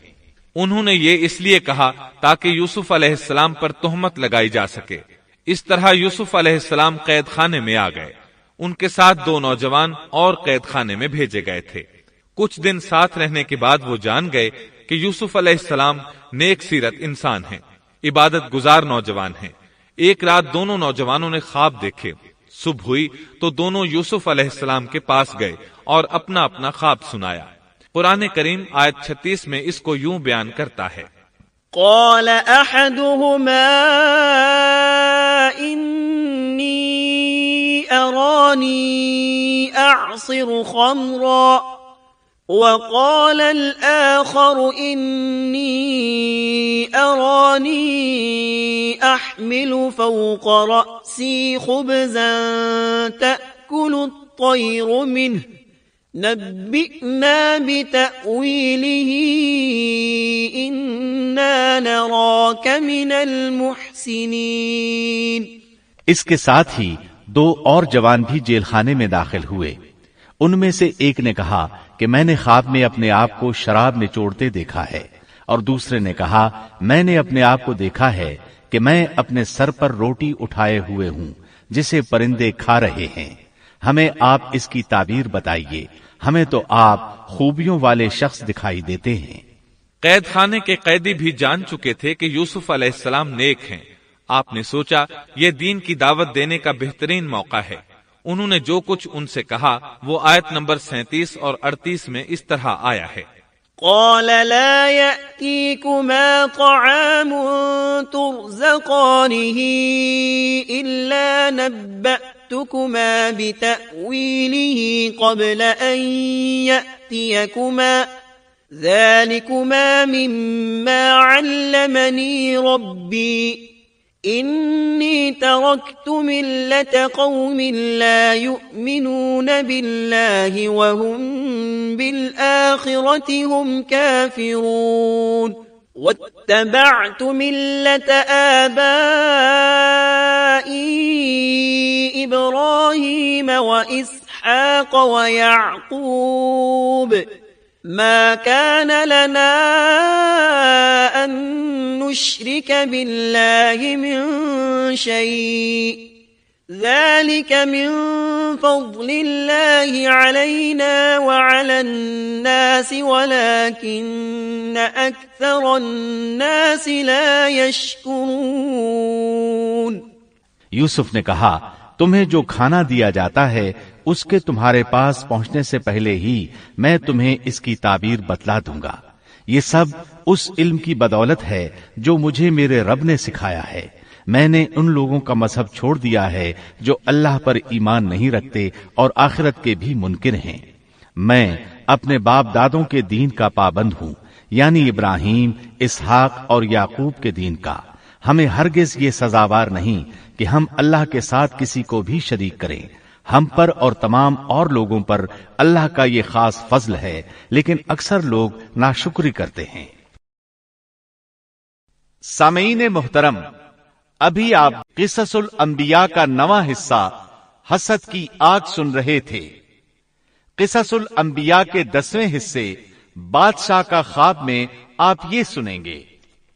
انہوں نے یہ اس لیے کہا تاکہ یوسف علیہ السلام پر تہمت لگائی جا سکے۔ اس طرح یوسف علیہ السلام قید خانے میں آ گئے۔ ان کے ساتھ 2 نوجوان اور قید خانے میں بھیجے گئے تھے۔ کچھ دن ساتھ رہنے کے بعد وہ جان گئے کہ یوسف علیہ السلام نیک سیرت انسان ہیں، عبادت گزار نوجوان ہیں۔ ایک رات دونوں نوجوانوں نے خواب دیکھے۔ صبح ہوئی تو دونوں یوسف علیہ السلام کے پاس گئے اور اپنا اپنا خواب سنایا۔ قرآن کریم آیت 36 میں اس کو یوں بیان کرتا ہے، قال احدهما انی ارانی اعصر خمرا وقال الآخر انی ارانی احمل فوق رأسی خبزا تأکل الطیر منه نبئنا بتأویلہ انا نراک من المحسنین۔ اس کے ساتھ ہی دو اور جوان بھی جیل خانے میں داخل ہوئے۔ ان میں سے ایک نے کہا کہ میں نے خواب میں اپنے آپ کو شراب نچوڑتے دیکھا ہے، اور دوسرے نے کہا میں نے اپنے آپ کو دیکھا ہے کہ میں اپنے سر پر روٹی اٹھائے ہوئے ہوں جسے پرندے کھا رہے ہیں۔ ہمیں آپ اس کی تعبیر بتائیے، ہمیں تو آپ خوبیوں والے شخص دکھائی دیتے ہیں۔ قید خانے کے قیدی بھی جان چکے تھے کہ یوسف علیہ السلام نیک ہیں۔ آپ نے سوچا یہ دین کی دعوت دینے کا بہترین موقع ہے۔ انہوں نے جو کچھ ان سے کہا وہ آیت نمبر 37 اور 38 میں اس طرح آیا ہے، قال لا يأتيكما طعام ترزقانه إلا نبأتكما بتأويله قبل أن يأتيكما ذلكما مما علمني ربي إني تركت ملة قوم لا يؤمنون بالله وهم بالآخرة هم كافرون واتبعت ملة آبائي إبراهيم وإسحاق ويعقوب ما كان لنا أن نشرك بالله من شيء ذلك من فضل الله علينا وعلى الناس ولكن أكثر الناس لا يشكرون۔ یوسف نے کہا تمہیں جو کھانا دیا جاتا ہے اس کے تمہارے پاس پہنچنے سے پہلے ہی میں تمہیں اس کی تعبیر بتلا دوں گا۔ یہ سب اس علم کی بدولت ہے جو مجھے میرے رب نے سکھایا ہے۔ میں نے ان لوگوں کا مذہب چھوڑ دیا ہے جو اللہ پر ایمان نہیں رکھتے اور آخرت کے بھی منکر ہیں۔ میں اپنے باپ دادوں کے دین کا پابند ہوں، یعنی ابراہیم، اسحاق اور یعقوب کے دین کا۔ ہمیں ہرگز یہ سزاوار نہیں کہ ہم اللہ کے ساتھ کسی کو بھی شریک کریں۔ ہم پر اور تمام اور لوگوں پر اللہ کا یہ خاص فضل ہے، لیکن اکثر لوگ ناشکری کرتے ہیں۔ سامعین محترم، ابھی آپ قصص الانبیاء کا نواں حصہ حسد کی آگ سن رہے تھے۔ قصص الانبیاء کے 10ویں حصے بادشاہ کا خواب میں آپ یہ سنیں گے،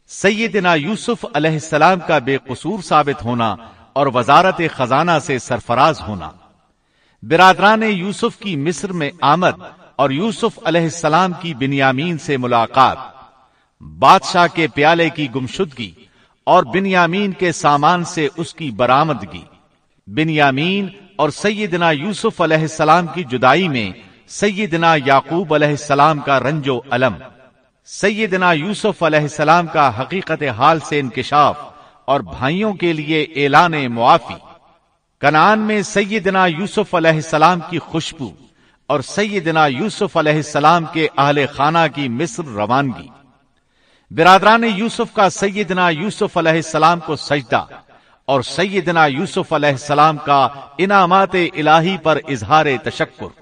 سیدنا یوسف علیہ السلام کا بے قصور ثابت ہونا اور وزارت خزانہ سے سرفراز ہونا، برادران یوسف کی مصر میں آمد اور یوسف علیہ السلام کی بنیامین سے ملاقات، بادشاہ کے پیالے کی گمشدگی اور بنیامین کے سامان سے اس کی برآمدگی، بنیامین اور سیدنا یوسف علیہ السلام کی جدائی میں سیدنا یعقوب علیہ السلام کا رنج و الم، سیدنا یوسف علیہ السلام کا حقیقت حال سے انکشاف اور بھائیوں کے لیے اعلان معافی، کنعان میں سیدنا یوسف علیہ السلام کی خوشبو اور سیدنا یوسف علیہ السلام کے اہل خانہ کی مصر روانگی، برادران یوسف کا سیدنا یوسف علیہ السلام کو سجدہ اور سیدنا یوسف علیہ السلام کا انعامات الہی پر اظہار تشکر،